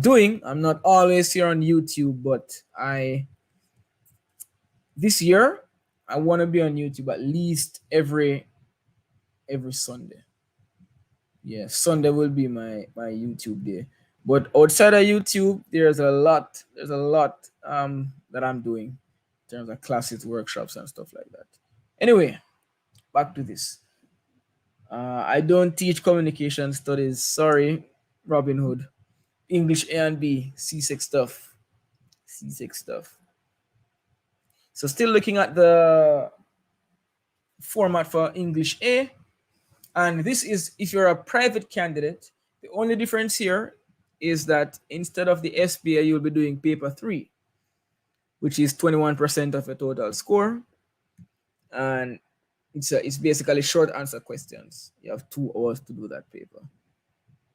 doing. I'm not always here on YouTube, but this year I want to be on YouTube at least every Sunday. Yeah, Sunday will be my YouTube day. But outside of YouTube, there's a lot that I'm doing in terms of classes, workshops, and stuff like that. Anyway, back to this. I don't teach communication studies. Sorry, Robin Hood. English A and B, C6 stuff. C6 stuff. So still looking at the format for English A. And this is if you're a private candidate. The only difference here is that instead of the SBA, you'll be doing paper 3, which is 21% of the total score. And it's basically short answer questions. You have 2 hours to do that paper.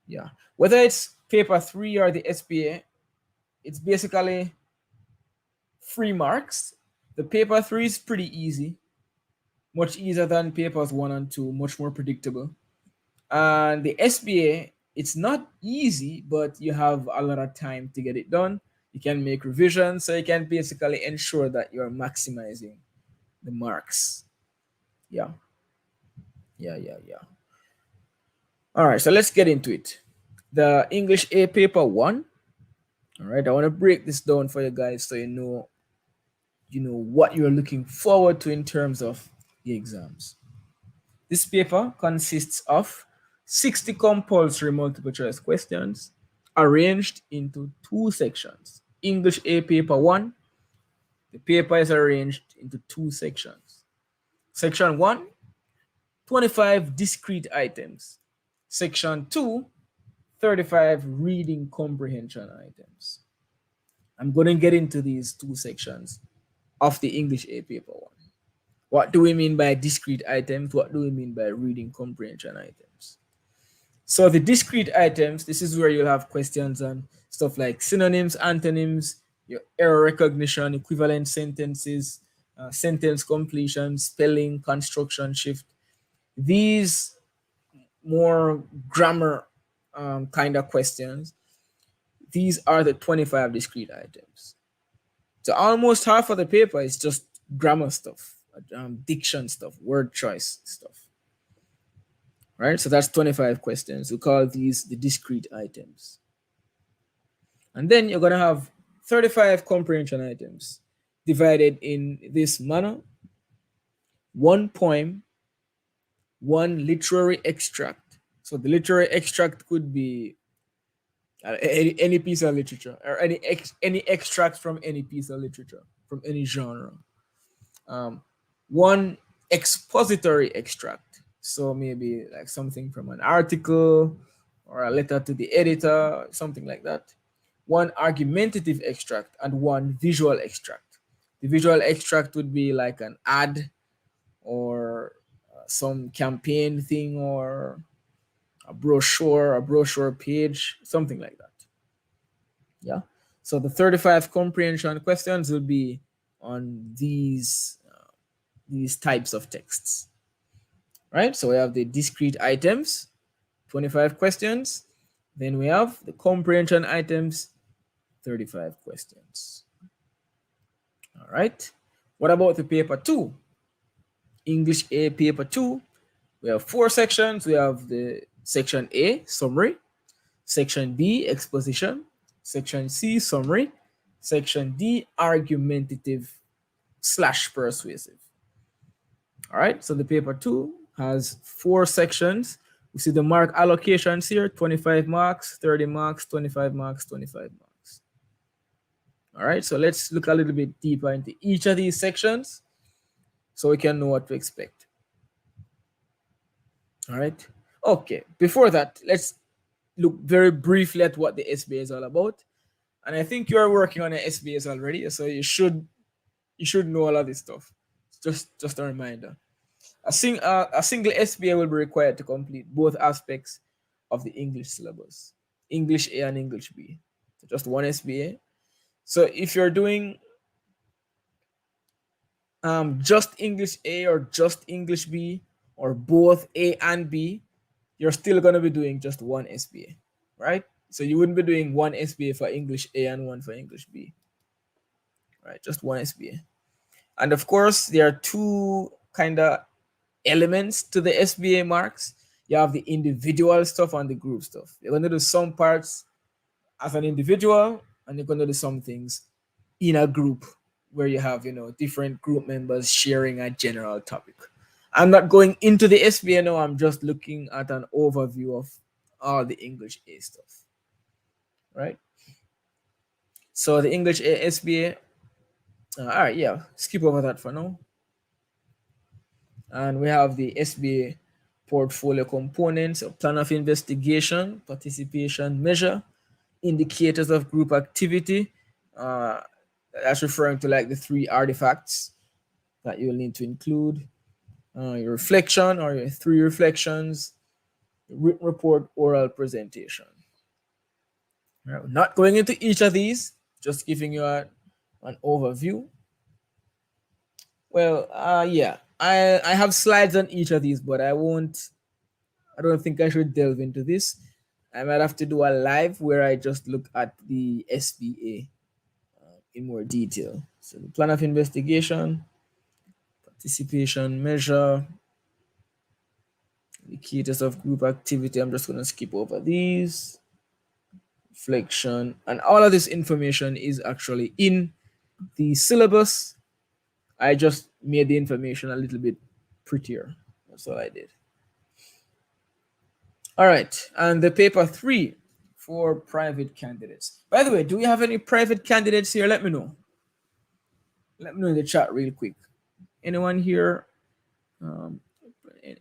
Yeah. Whether it's paper 3 or the SBA, it's basically 3 marks. The paper 3 is pretty easy, much easier than papers 1 and 2, much more predictable. And the SBA, it's not easy, but you have a lot of time to get it done. You can make revisions, so you can basically ensure that you're maximizing the marks. Yeah. All right, so let's get into it. The English A paper 1. All right, I want to break this down for you guys so you know what you're looking forward to in terms of the exams. This paper consists of 60 compulsory multiple choice questions arranged into 2 sections. English A paper 1, the paper is arranged into 2 sections. Section 1, 25 discrete items. Section 2, 35 reading comprehension items. I'm going to get into these 2 sections of the English A paper 1. What do we mean by discrete items? What do we mean by reading comprehension items? So the discrete items, this is where you'll have questions on stuff like synonyms, antonyms, your error recognition, equivalent sentences, sentence completion, spelling, construction shift. These more grammar kind of questions, these are the 25 discrete items. So almost half of the paper is just grammar stuff, diction stuff, word choice stuff. Right? So that's 25 questions. We call these the discrete items. And then you're going to have 35 comprehension items divided in this manner: one poem, one literary extract. So the literary extract could be any piece of literature, or any extract from any piece of literature from any genre. Um, one expository extract, so maybe like something from an article or a letter to the editor, something like that. One argumentative extract and one visual extract. The visual extract would be like an ad or some campaign thing, or a brochure page, something like that. Yeah. So the 35 comprehension questions will be on these types of texts, right? So we have the discrete items, 25 questions. Then we have the comprehension items, 35 questions. All right. What about the paper 2? English A paper 2. We have 4 sections. We have the section A, summary, section B, exposition, section C, summary, section D, argumentative / persuasive. All right, so the paper 2 has 4 sections. We see the mark allocations here: 25 marks, 30 marks, 25 marks, 25 marks. All right, so let's look a little bit deeper into each of these sections so we can know what to expect. All right, okay, before that, let's look very briefly at what the SBA is all about. And I think you are working on the SBAs already, so you should know all of this stuff. Just a reminder. A single SBA will be required to complete both aspects of the English syllabus, English A and English B. So just one SBA. So if you're doing just English A or just English B, or both A and B, you're still going to be doing just one SBA, right? So you wouldn't be doing one SBA for English A and one for English B, right? Just one SBA. And of course, there are 2 kind of elements to the SBA marks. You have the individual stuff and the group stuff. You're going to do some parts as an individual, and you're going to do some things in a group where you have, different group members sharing a general topic. I'm not going into the SBA now. I'm just looking at an overview of all the English A stuff, right? So the English A SBA, all right, yeah, skip over that for now. And we have the SBA portfolio components: a plan of investigation, participation measure, indicators of group activity. That's referring to like the 3 artifacts that you'll need to include. Your reflection, or your 3 reflections, written report, oral presentation. Right, not going into each of these, just giving you an overview. Well, yeah, I have slides on each of these, but I don't think I should delve into this. I might have to do a live where I just look at the SBA in more detail. So the plan of investigation, participation measure, indicators of group activity. I'm just going to skip over these. Reflection, and all of this information is actually in the syllabus. I just made the information a little bit prettier. That's all I did. All right, and the paper 3 for private candidates. By the way, do we have any private candidates here? Let me know. Let me know in the chat real quick. Anyone here?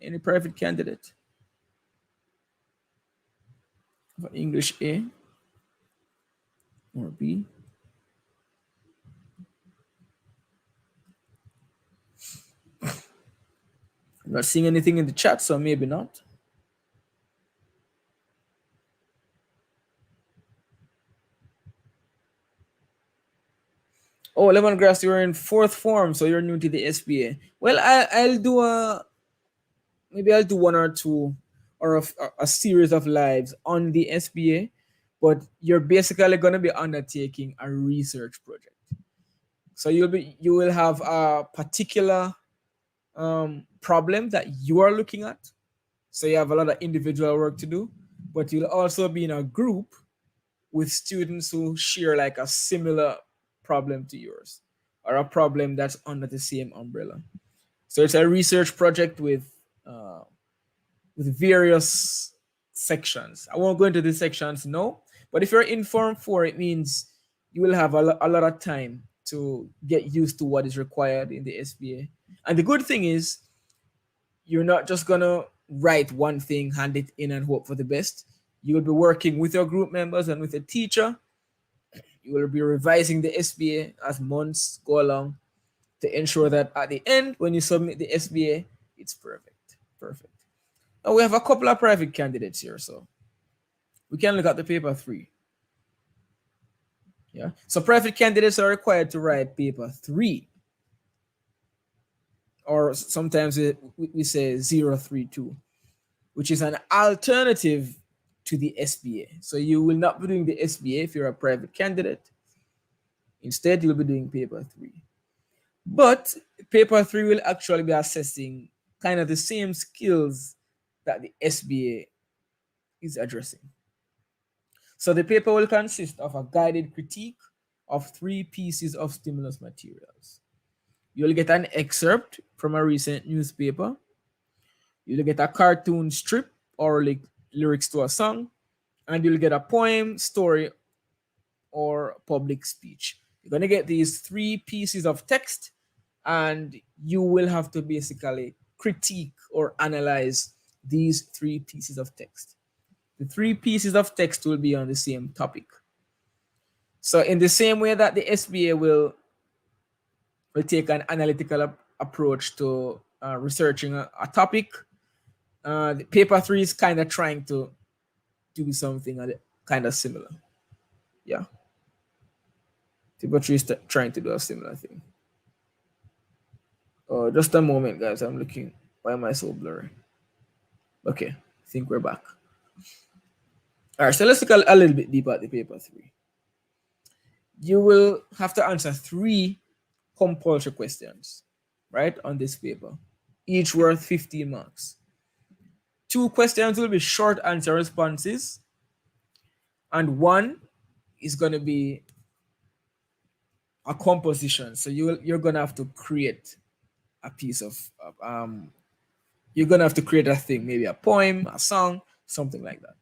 Any private candidate for English A or B? I'm not seeing anything in the chat, so maybe not. Oh, Lemongrass, you're in 4th form, so you're new to the SBA. Well, I'll do maybe I'll do 1 or 2 or a series of lives on the SBA, but you're basically going to be undertaking a research project. So you will have a particular problem that you are looking at. So you have a lot of individual work to do, but you'll also be in a group with students who share like a similar problem to yours, or a problem that's under the same umbrella. So it's a research project with various sections. I won't go into the sections now, but if you're in Form 4, it means you will have a lot of time to get used to what is required in the SBA. And the good thing is, you're not just gonna write one thing, hand it in, and hope for the best. You will be working with your group members and with a teacher. You will be revising the SBA as months go along to ensure that at the end, when you submit the SBA, it's perfect. Perfect. Now we have a couple of private candidates here, so we can look at the paper 3. Yeah. So private candidates are required to write paper 3. Or sometimes we say 032, which is an alternative to the SBA. So you will not be doing the SBA if you're a private candidate. Instead, you'll be doing paper 3. But paper 3 will actually be assessing kind of the same skills that the SBA is addressing. So the paper will consist of a guided critique of 3 pieces of stimulus materials. You'll get an excerpt from a recent newspaper. You'll get a cartoon strip or lyrics to a song, and you'll get a poem, story, or public speech. You're going to get these 3 pieces of text, and you will have to basically critique or analyze these 3 pieces of text. The 3 pieces of text will be on the same topic. So in the same way that the SBA will take an analytical approach to researching a topic, the paper 3 is kind of trying to do something kind of similar. Yeah. Paper 3 is trying to do a similar thing. Just a moment, guys. I'm looking. Why am I so blurry? Okay. I think we're back. All right. So let's look a little bit deeper at the paper 3. You will have to answer 3 compulsory questions, right, on this paper, each worth 15 marks. 2 questions will be short answer responses, and 1 is going to be a composition. So you're going to have to create a piece of you're going to have to create a thing, maybe a poem, a song, something like that.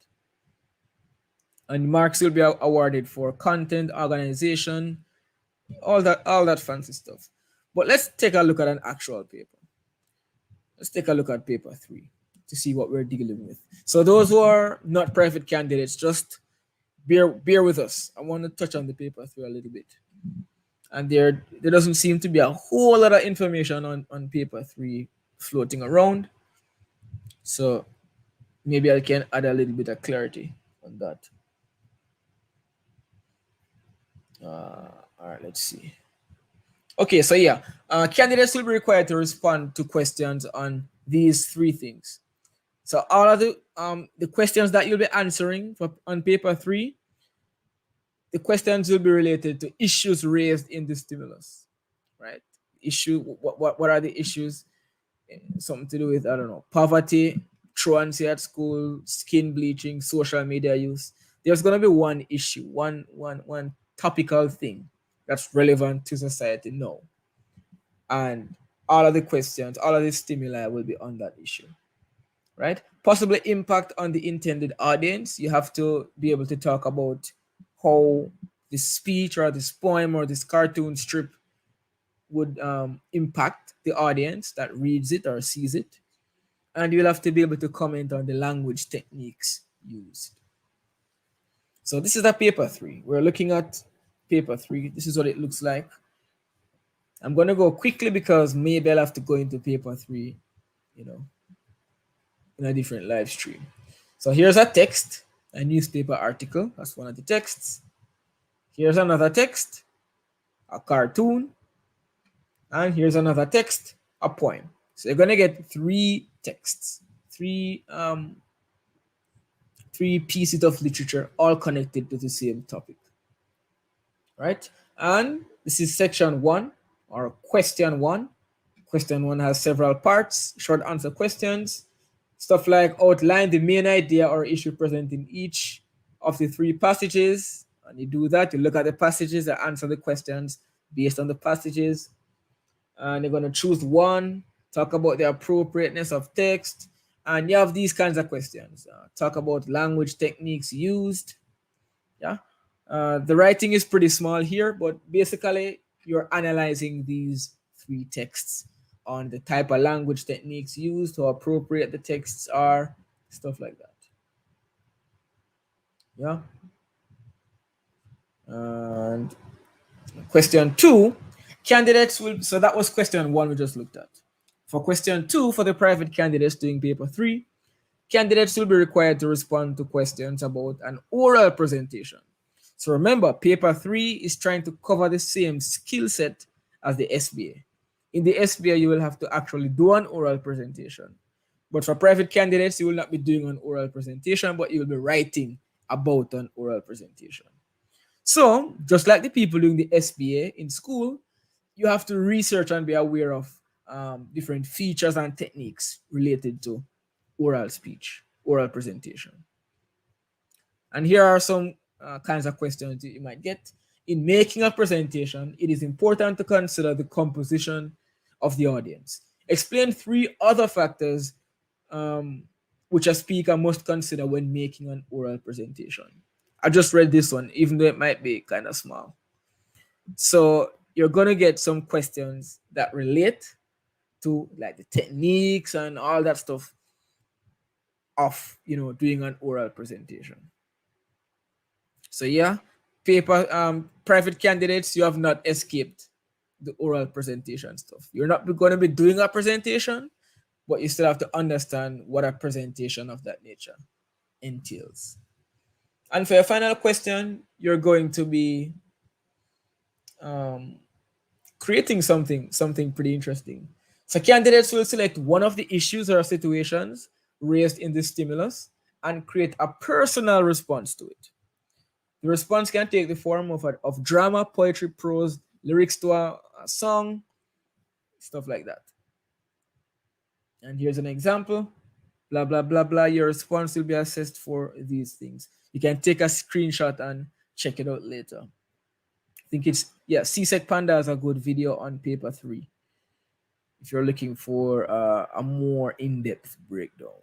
And marks will be awarded for content, organization, all that fancy stuff. But let's take a look at an actual paper. Let's take a look at paper 3 to see what we're dealing with. So those who are not private candidates, just bear with us. I want to touch on the paper 3 a little bit. And there doesn't seem to be a whole lot of information on paper 3 floating around. So maybe I can add a little bit of clarity on that. All right, let's see. Okay, so yeah, candidates will be required to respond to questions on these 3 things. So all of the questions that you'll be answering on paper 3, the questions will be related to issues raised in the stimulus, right? What are the issues? Something to do with, I don't know, poverty, truancy at school, skin bleaching, social media use. There's going to be one issue, one topical thing that's relevant to society now. And all of the questions, all of the stimuli will be on that issue, right? Possibly impact on the intended audience. You have to be able to talk about how this speech or this poem or this cartoon strip would impact the audience that reads it or sees it. And you'll have to be able to comment on the language techniques used. So this is the paper 3. We're looking at paper 3. This is what it looks like. I'm going to go quickly because maybe I'll have to go into paper 3, in a different live stream. So here's a text, a newspaper article. That's one of the texts. Here's another text, a cartoon. And here's another text, a poem. So you're going to get 3 texts, 3 pieces of literature, all connected to the same topic, right? And this is section 1 or question 1. Question 1 has several parts, short answer questions, stuff like outline the main idea or issue present in each of the 3 passages, and you do that. You look at the passages and answer the questions based on the passages, and you're going to choose one, talk about the appropriateness of text, and you have these kinds of questions. Talk about language techniques used. Yeah, the writing is pretty small here, but basically you're analyzing these 3 texts on the type of language techniques used, how appropriate the texts are, stuff like that. Yeah. And question 2, candidates will, so that was question 1 we just looked at. For question 2, for the private candidates doing paper 3, candidates will be required to respond to questions about an oral presentation. So remember, paper 3 is trying to cover the same skill set as the SBA. In the SBA, you will have to actually do an oral presentation. But for private candidates, you will not be doing an oral presentation, but you will be writing about an oral presentation. So, just like the people doing the SBA in school, you have to research and be aware of different features and techniques related to oral speech, oral presentation. And here are some kinds of questions you might get. In making a presentation, it is important to consider the composition of the audience. Explain 3 other factors which a speaker must consider when making an oral presentation. I just read this one, even though it might be kind of small. So you're going to get some questions that relate to like the techniques and all that stuff of, doing an oral presentation. So yeah, private candidates, you have not escaped the oral presentation stuff. You're not going to be doing a presentation, but you still have to understand what a presentation of that nature entails. And for your final question, you're going to be creating something pretty interesting. So candidates will select one of the issues or situations raised in the stimulus and create a personal response to it. The response can take the form of drama, poetry, prose, lyrics to a song, stuff like that. And here's an example. Blah, blah, blah, blah. Your response will be assessed for these things. You can take a screenshot and check it out later. I think CSEC Panda has a good video on paper 3 if you're looking for a more in-depth breakdown.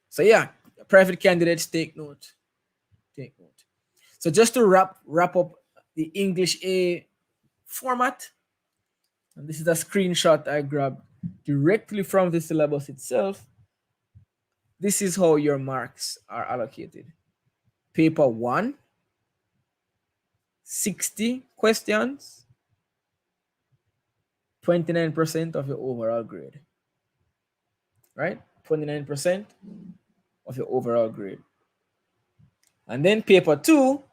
So yeah, private candidates, take note. Take note. So just to wrap up the English A format, and this is a screenshot I grabbed directly from the syllabus itself. This is how your marks are allocated. Paper 1, 60 questions, 29% of your overall grade. Right? 29% of your overall grade. And then paper 2,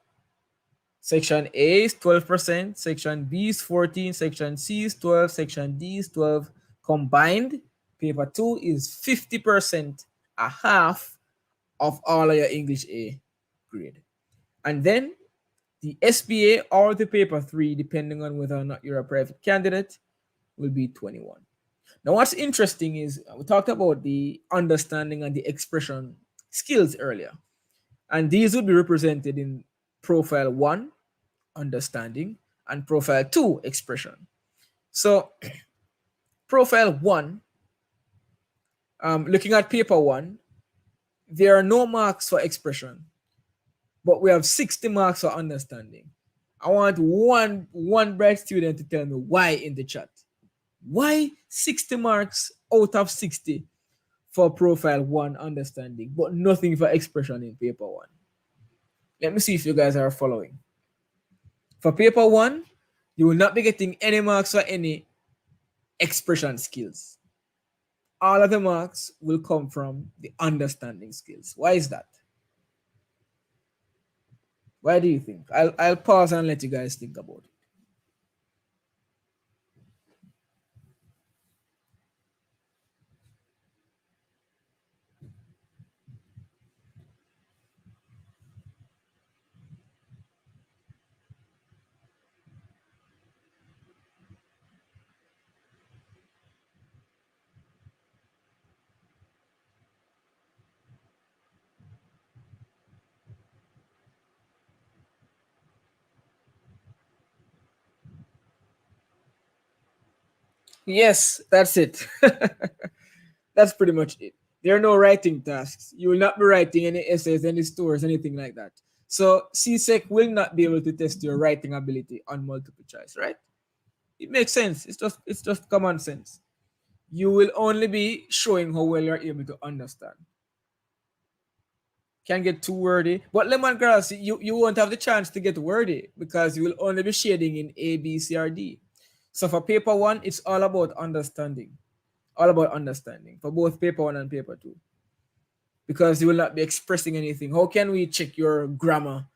section A is 12%, section B is 14%, section C is 12%, section D is 12%. Combined, paper 2 is 50%, a half of all of your English A grade. And then the SBA or the paper 3, depending on whether or not you're a private candidate, will be 21. Now, what's interesting is we talked about the understanding and the expression skills earlier. And these would be represented in profile 1, understanding, and profile 2, expression. So profile 1, looking at paper 1, there are no marks for expression, but we have 60 marks for understanding. I want one bright student to tell me why in the chat. Why 60 marks out of 60 for profile 1 understanding, but nothing for expression in paper 1? Let me see if you guys are following. For paper 1, you will not be getting any marks for any expression skills. All of the marks will come from the understanding skills. Why is that? Why do you think? I'll pause and let you guys think about it. Yes, that's it. That's pretty much it. There are no writing tasks. You will not be writing any essays, any stories, anything like that. So CSEC will not be able to test your writing ability on multiple choice, right? It makes sense. It's just common sense. You will only be showing how well you're able to understand. Can get too wordy, but lemongrass, you won't have the chance to get wordy because you will only be shading in A, B, C, or D. So for paper one, it's all about understanding, all about understanding for both paper one and paper two, because you will not be expressing anything. How can we check your grammar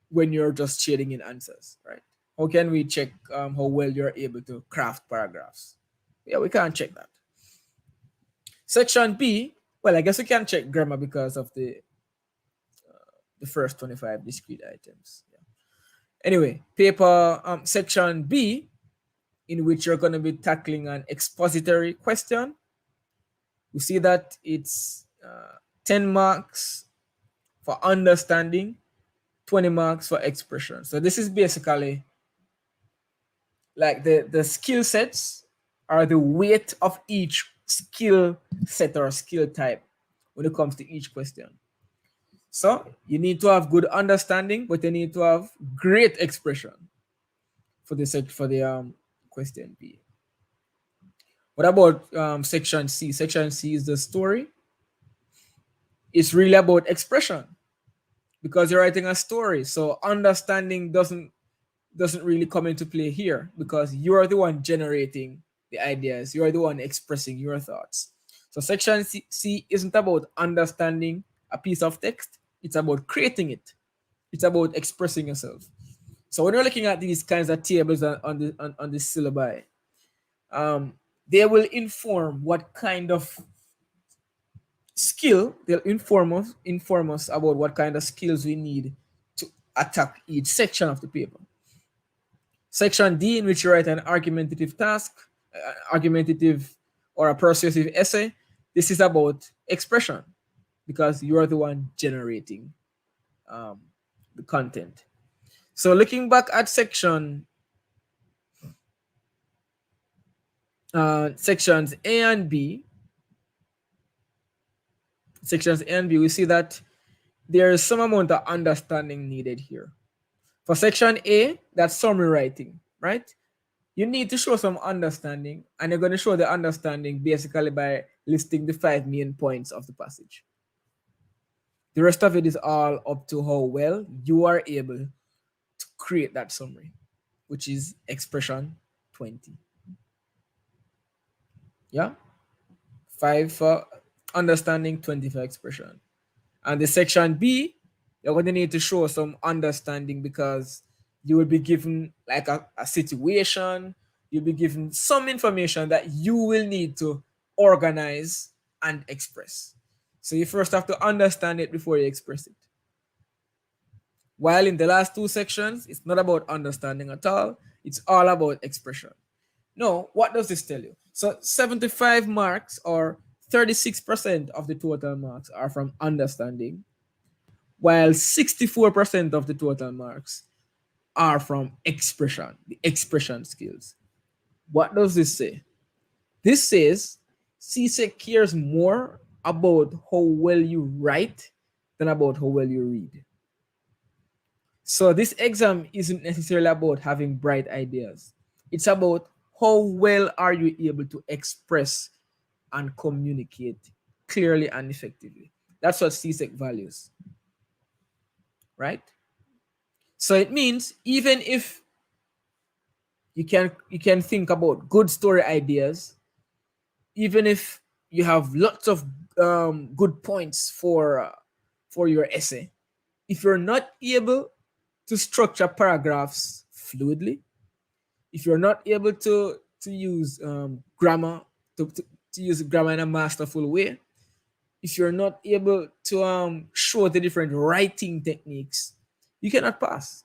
when you're just shading in answers, right? How can we check how well you're able to craft paragraphs? Yeah, we can't check that. Section B, well, I guess we can check grammar because of the first 25 discrete items. Yeah. Anyway, paper section B, in which you're going to be tackling an expository question. We see that it's 10 marks for understanding, 20 marks for expression. So this is basically like the skill sets are the weight of each skill set or skill type when it comes to each question. So you need to have good understanding, but you need to have great expression for the question B. What about section C? Section C is the story. It's really about expression because you're writing a story. So understanding doesn't really come into play here because you're the one generating the ideas. You're the one expressing your thoughts. So section C isn't about understanding a piece of text. It's about creating it. It's about expressing yourself. So when you're looking at these kinds of tables on the syllabi, they will inform what kind of skill. They'll inform us about what kind of skills we need to attack each section of the paper. Section D, in which you write an argumentative task, argumentative or a persuasive essay. This is about expression because you are the one generating um, the content. So looking back at sections A and B, we see that there is some amount of understanding needed here. For section A, that's summary writing, right? You need to show some understanding, and you're going to show the understanding basically by listing the 5 main points of the passage. The rest of it is all up to how well you are able to create that summary, which is expression 20. Yeah? 5 for understanding, 20 for expression. And the section B, you're going to need to show some understanding because you will be given like a situation, you'll be given some information that you will need to organize and express. So you first have to understand it before you express it. While in the last two sections, it's not about understanding at all, it's all about expression. No, what does this tell you? So 75 marks or 36% of the total marks are from understanding, while 64% of the total marks are from expression, the expression skills. What does this say? This says CSEC cares more about how well you write than about how well you read. So this exam isn't necessarily about having bright ideas. It's about how well are you able to express and communicate clearly and effectively. That's what CSEC values, right? So it means even if you can think about good story ideas, even if you have lots of good points for your essay, if you're not able to structure paragraphs fluidly, if you're not able to use grammar to use grammar in a masterful way, if you're not able to show the different writing techniques, you cannot pass.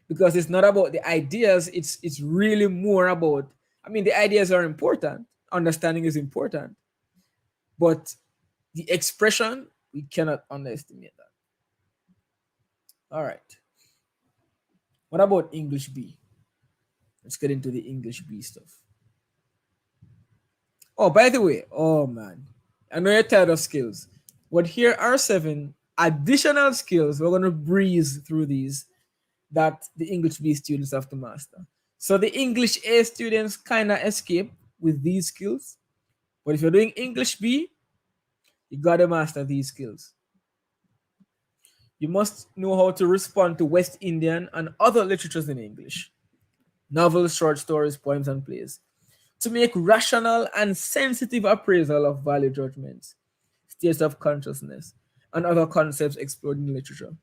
Because it's not about the ideas, it's really more about, I mean, the ideas are important, understanding is important, but the expression, we cannot underestimate that. All right, what about English B? Let's get into the English B stuff. Oh, by the way, oh man, I know you're tired of skills, but here are 7 additional skills. We're going to breeze through these that the English B students have to master. So the English A students kind of escape with these skills, but if you're doing English B, you got to master these skills. You must know how to respond to West Indian and other literatures in English, novels, short stories, poems, and plays, to make rational and sensitive appraisal of value judgments, states of consciousness, and other concepts explored in literature,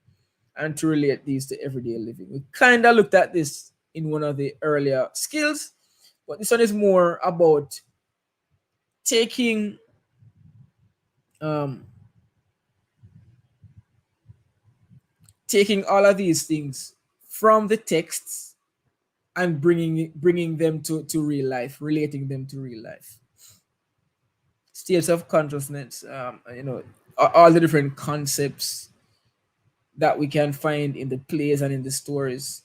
and to relate these to everyday living. We kind of looked at this in one of the earlier skills, but this one is more about taking um, taking all of these things from the texts and bringing them to real life, relating them to real life. States of consciousness, all the different concepts that we can find in the plays and in the stories.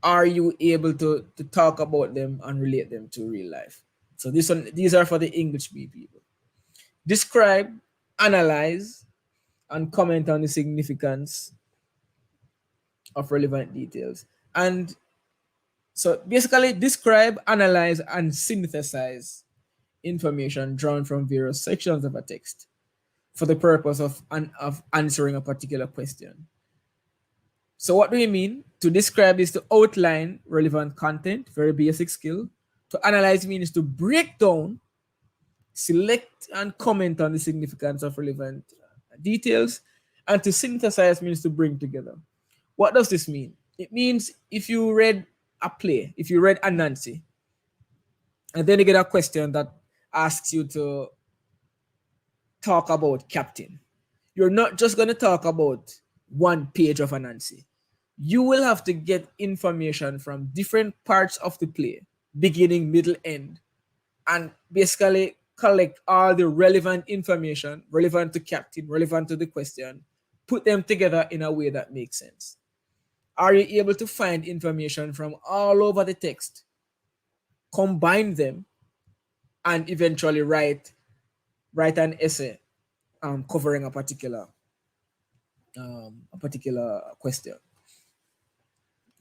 Are you able to talk about them and relate them to real life? So these are for the English B people. Describe, analyze, and comment on the significance of relevant details. And so basically describe, analyze, and synthesize information drawn from various sections of a text for the purpose of answering a particular question. So what do we mean? To describe is to outline relevant content, very basic skill. To analyze means to break down, select, and comment on the significance of relevant details. And to synthesize means to bring together. What does this mean? It means if you read a play, if you read Anansi, and then you get a question that asks you to talk about Captain, you're not just going to talk about one page of Anansi. You will have to get information from different parts of the play, beginning, middle, end, and basically collect all the relevant information, relevant to Captain, relevant to the question, put them together in a way that makes sense. Are you able to find information from all over the text, combine them, and eventually write an essay covering a particular question?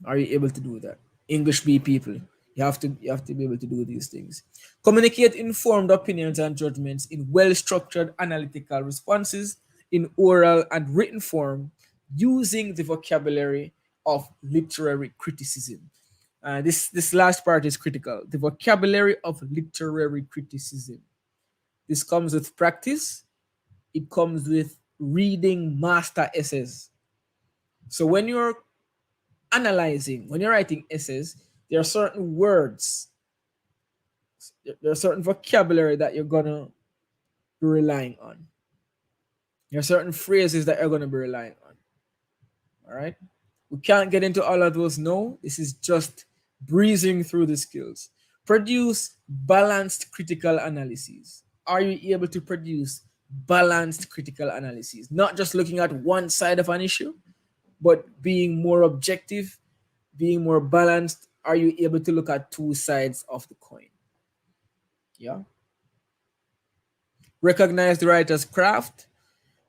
Are you able to do that? English B people, you have to be able to do these things. Communicate informed opinions and judgments in well-structured analytical responses in oral and written form using the vocabulary of literary criticism. This last part is critical. The vocabulary of literary criticism. This comes with practice. It comes with reading master essays. So when you're analyzing, when you're writing essays, there are certain words, there are certain vocabulary that you're gonna be relying on. There are certain phrases that you're gonna be relying on. All right. We can't get into all of those now. This is just breezing through the skills. Produce balanced critical analyses. Are you able to produce balanced critical analyses? Not just looking at one side of an issue, but being more objective, being more balanced. Are you able to look at two sides of the coin? Yeah. Recognize the writer's craft.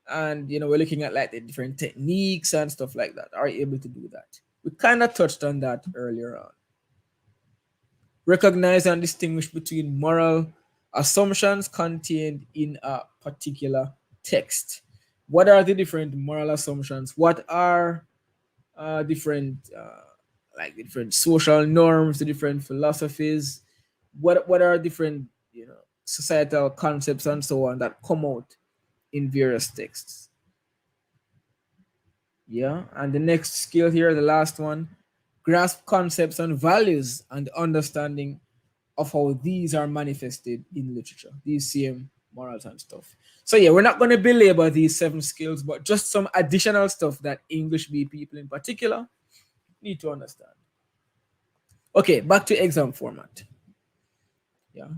And we're looking at like the different techniques and stuff like that. Are you able to do that? We kind of touched on that earlier on. Recognize and distinguish between moral assumptions contained in a particular text. What are the different moral assumptions? What are different social norms, the different philosophies? What are different societal concepts and so on that come out in various texts? Yeah, and the next skill here, the last one, grasp concepts and values and understanding of how these are manifested in literature, these same morals and stuff. So yeah, we're not going to belabor these 7 skills, but just some additional stuff that English B people in particular need to understand. Okay, back to exam format. Yeah.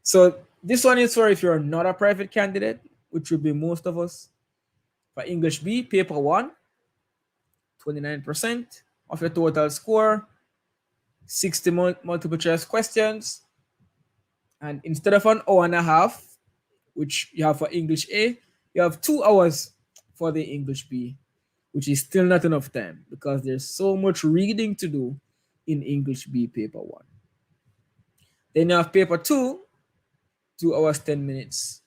So this one is for if you're not a private candidate, which would be most of us. For English B, paper 1, 29% of your total score, 60 multiple choice questions, And instead of an hour and a half, which you have for English A, you have 2 hours for the English B, which is still not enough time because there's so much reading to do in English B paper 1. Then you have paper 2, 2 hours 10 minutes,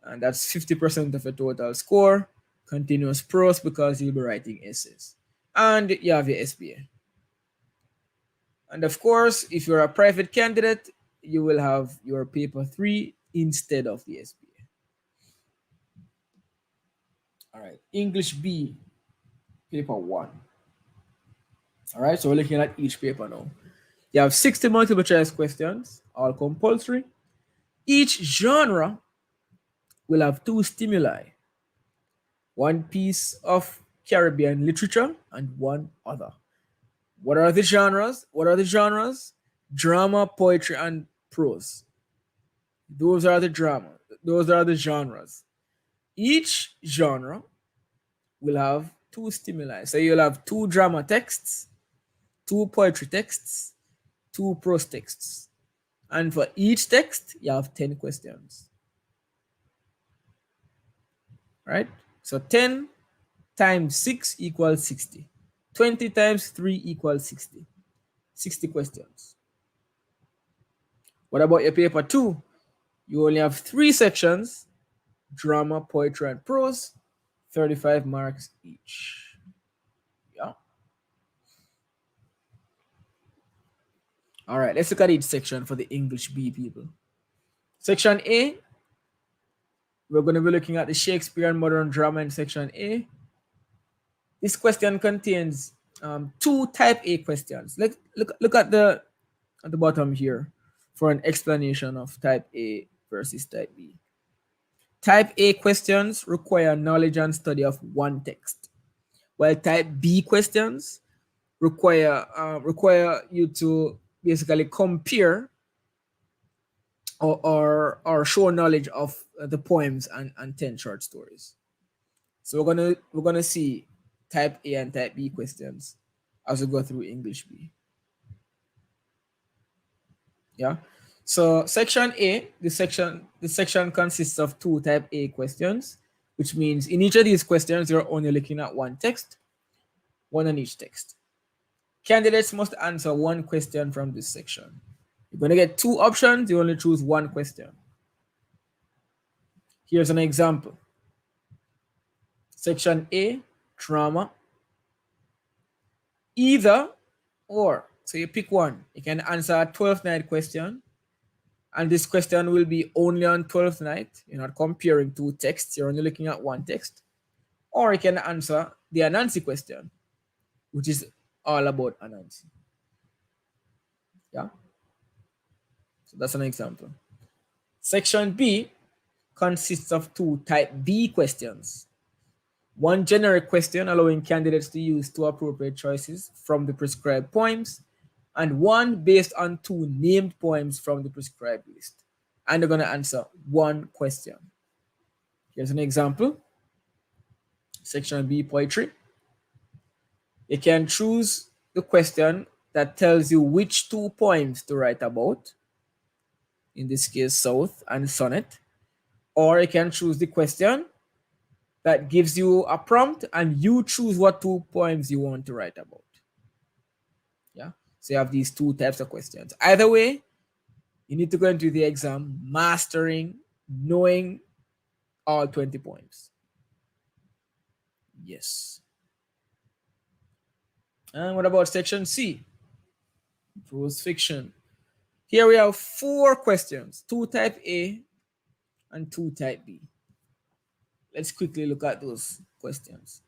and that's 50% of the total score. Continuous prose because you'll be writing essays, and you have your SBA. And of course, if you're a private candidate, you will have your paper 3 instead of the SBA. All right, English B paper 1. All right, so we're looking at each paper now. You have 60 multiple choice questions, all compulsory. Each genre will have 2 stimuli, one piece of Caribbean literature and one other. What are the genres? Drama, poetry, and prose. Those are the genres. Each genre will have 2 stimuli. So you'll have 2 drama texts, 2 poetry texts, 2 prose texts. And for each text, you have 10 questions. Right? So 10 times 6 equals 60. 20 times 3 equals 60. 60 questions. What about your paper 2? You only have 3 sections, drama, poetry, and prose, 35 marks each. Yeah. All right, let's look at each section for the English B people. Section A, we're going to be looking at the Shakespeare and modern drama in section A. This question contains 2 type A questions. Look at the bottom here for an explanation of type A versus type B. Type A questions require knowledge and study of one text, while type B questions require you to basically compare or show knowledge of the poems and 10 short stories. So we're gonna see type A and type B questions as we go through English B. Yeah. So section A, the section consists of 2 type A questions, which means in each of these questions you're only looking at one text, one on each text. Candidates must answer 1 question from this section. You're going to get 2 options, you only choose 1 question. Here's an example. Section A, drama. Either or. So you pick one. You can answer a 12th night question, and this question will be only on 12th night. You're not comparing 2 texts, you're only looking at 1 text. Or you can answer the Anansi question, which is all about Anansi. Yeah. So that's an example. Section B consists of 2 type B questions. 1 generic question allowing candidates to use 2 appropriate choices from the prescribed poems, and 1 based on 2 named poems from the prescribed list. And they're going to answer 1 question. Here's an example. Section B, poetry. You can choose the question that tells you which 2 poems to write about. In this case, South and Sonnet. Or you can choose the question that gives you a prompt and you choose what 2 poems you want to write about. Yeah. So you have these 2 types of questions. Either way, you need to go into the exam mastering, knowing all 20 poems. Yes. And what about section C? Prose fiction. Here we have 4 questions, 2 type A and 2 type B. Let's quickly look at those questions.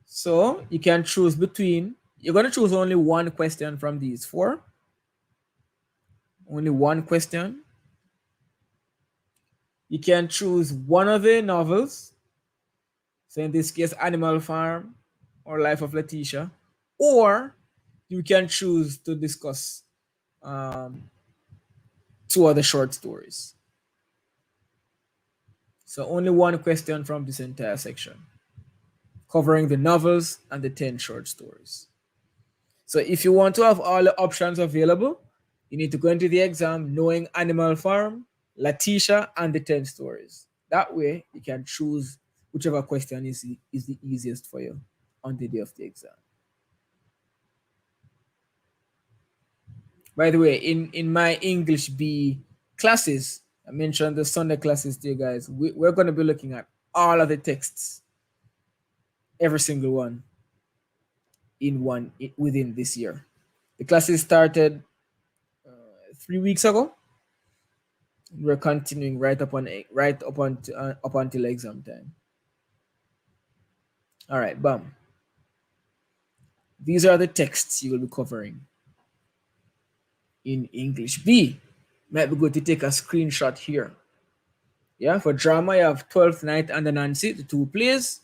So you can choose between, you're going to choose only 1 question from these 4. Only 1 question. You can choose one of the novels. So in this case, Animal Farm or Life of Letitia. Or you can choose to discuss 2 other short stories. So only 1 question from this entire section, covering the novels and the 10 short stories. So if you want to have all the options available, You need to go into the exam knowing Animal Farm, Letitia, and the 10 stories. That way, you can choose whichever question is the easiest for you on the day of the exam. By the way, in my English B classes, I mentioned the Sunday classes to you guys. We're going to be looking at all of the texts, every single one, within this year. The classes started 3 weeks ago. We're continuing right up until exam time. All right, bam. These are the texts you will be covering in English B. Might be good to take a screenshot here. Yeah, for drama, you have 12th Night and Anansi, the two plays.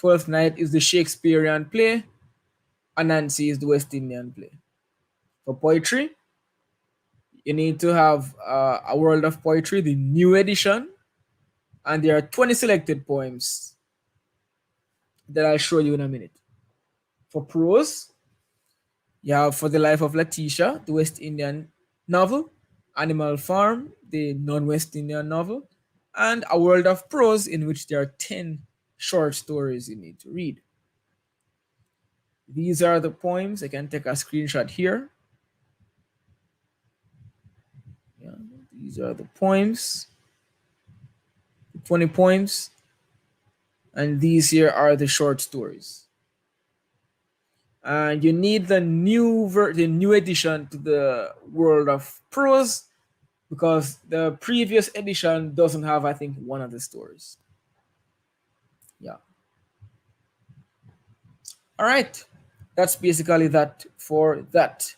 12th Night is the Shakespearean play. Anansi is the West Indian play. For poetry, you need to have A World of Poetry, the new edition. And there are 20 selected poems that I'll show you in a minute. For prose, you have For the Life of Letitia, the West Indian novel. Animal Farm, the non-West Indian novel. And A World of Prose, in which there are 10 short stories you need to read. These are the poems. I can take a screenshot here. Yeah, these are the poems. 20 poems. And these here are the short stories. And you need the new edition to the World of Prose, because the previous edition doesn't have, I think, one of the stories. Yeah. All right. That's basically that for that.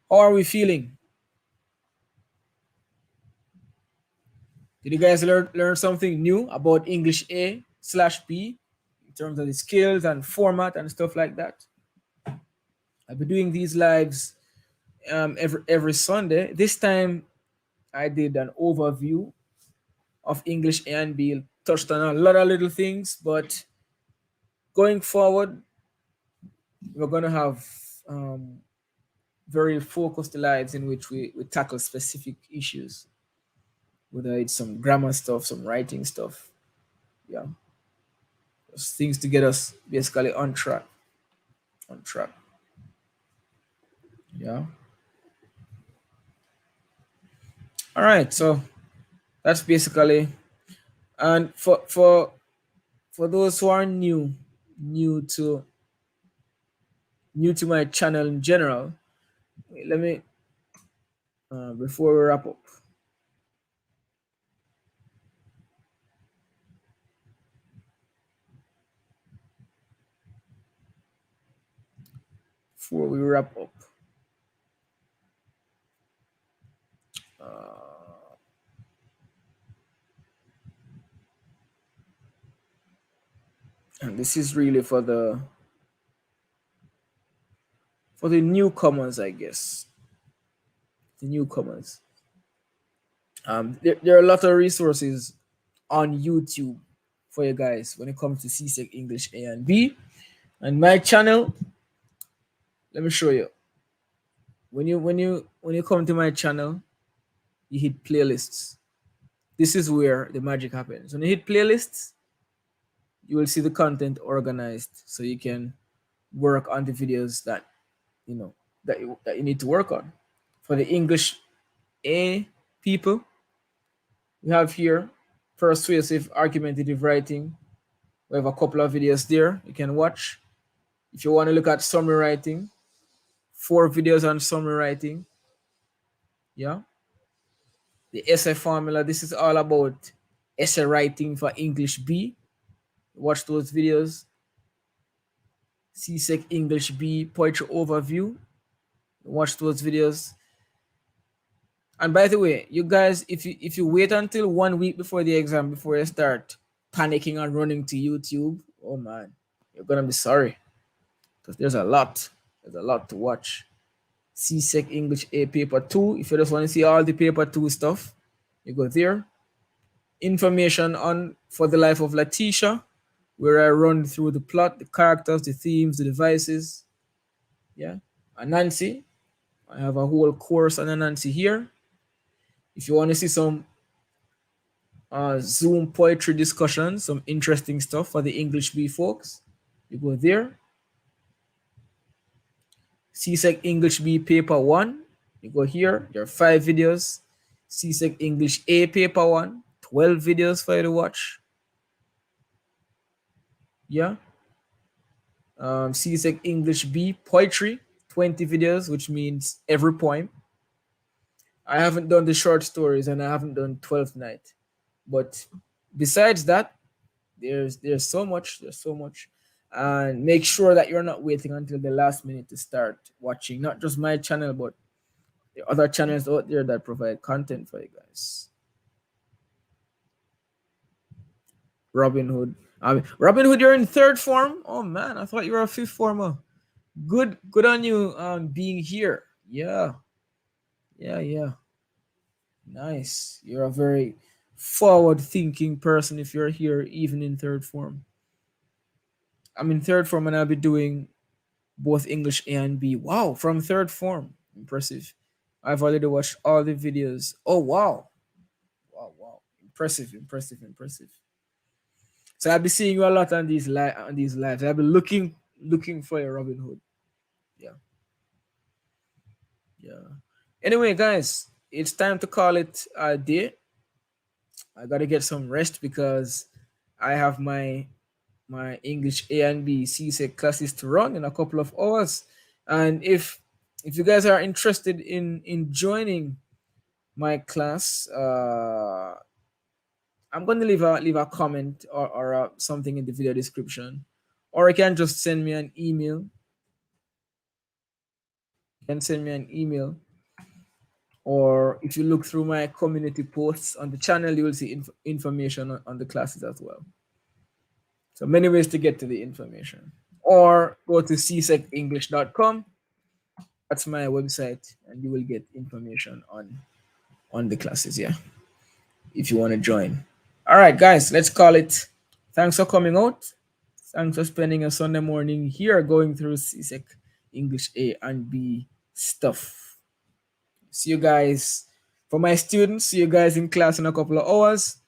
How are we feeling? Did you guys learn something new about English A/B in terms of the skills and format and stuff like that? I'll be doing these lives every Sunday. This time I did an overview of English A and B, touched on a lot of little things, but going forward, we're going to have very focused lives in which we tackle specific issues, whether it's some grammar stuff, some writing stuff. Yeah. Those things to get us basically on track. On track. Yeah. All right. So that's basically, and for those who are new to my channel in general, let me before we wrap up. Before we wrap up. And this is really for the newcomers, I guess. The newcomers. There are a lot of resources on YouTube for you guys when it comes to CSEC English A and B. And my channel, let me show you. When you come to my channel, you hit playlists. This is where the magic happens. When you hit playlists, you will see the content organized so you can work on the videos that that you need to work on. For the English A people, we have here persuasive argumentative writing. We have a couple of videos there you can watch. If you want to look at summary writing, 4 videos on summary writing. Yeah. The essay formula, this is all about essay writing for English B. Watch those videos. CSEC English B poetry overview. Watch those videos. And by the way, you guys, if you wait until 1 week before the exam before you start panicking and running to YouTube, oh man, you're gonna be sorry, because there's a lot to watch. CSEC English A paper 2. If you just want to see all the paper 2 stuff, you go there. Information on For the Life of Letitia, where I run through the plot, the characters, the themes, the devices. Yeah. And Nancy I have a whole course on Anansi here. If you want to see some Zoom poetry discussion, some interesting stuff for the English B folks, you go there. CSEC English B Paper 1, you go here, there are 5 videos. CSEC English A Paper 1, 12 videos for you to watch. Yeah. CSEC English B Poetry, 20 videos, which means every poem. I haven't done the short stories and I haven't done 12th Night. But besides that, there's so much. There's so much. And make sure that you're not waiting until the last minute to start watching, not just my channel, but the other channels out there that provide content for you guys. Robin Hood. Robin Hood, you're in 3rd form? Oh man, I thought you were a 5th former. Good on you being here. Yeah. Nice. You're a very forward thinking person if you're here even in 3rd form. I'm in 3rd form and I'll be doing both English A and B. Wow, from 3rd form. Impressive. I've already watched all the videos. Oh wow. Wow. Impressive. So I'll be seeing you a lot on these lives. I'll be looking for your Robin Hood. Yeah. Anyway, guys, it's time to call it a day. I gotta get some rest because I have my English A and B CSEC classes to run in a couple of hours. And if you guys are interested in joining my class, I'm going to leave a comment or something in the video description, or you can just send me an email. Or if you look through my community posts on the channel, you will see information on the classes as well. So many ways to get to the information. Or go to csecenglish.com. That's my website, and you will get information on the classes, yeah, if you want to join. All right, guys, let's call it. Thanks for coming out. Thanks for spending a Sunday morning here going through CSEC English A and B stuff. See you guys. For my students, see you guys in class in a couple of hours.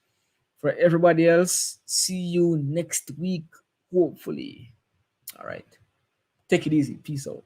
For everybody else, see you next week, hopefully. All right. Take it easy. Peace out.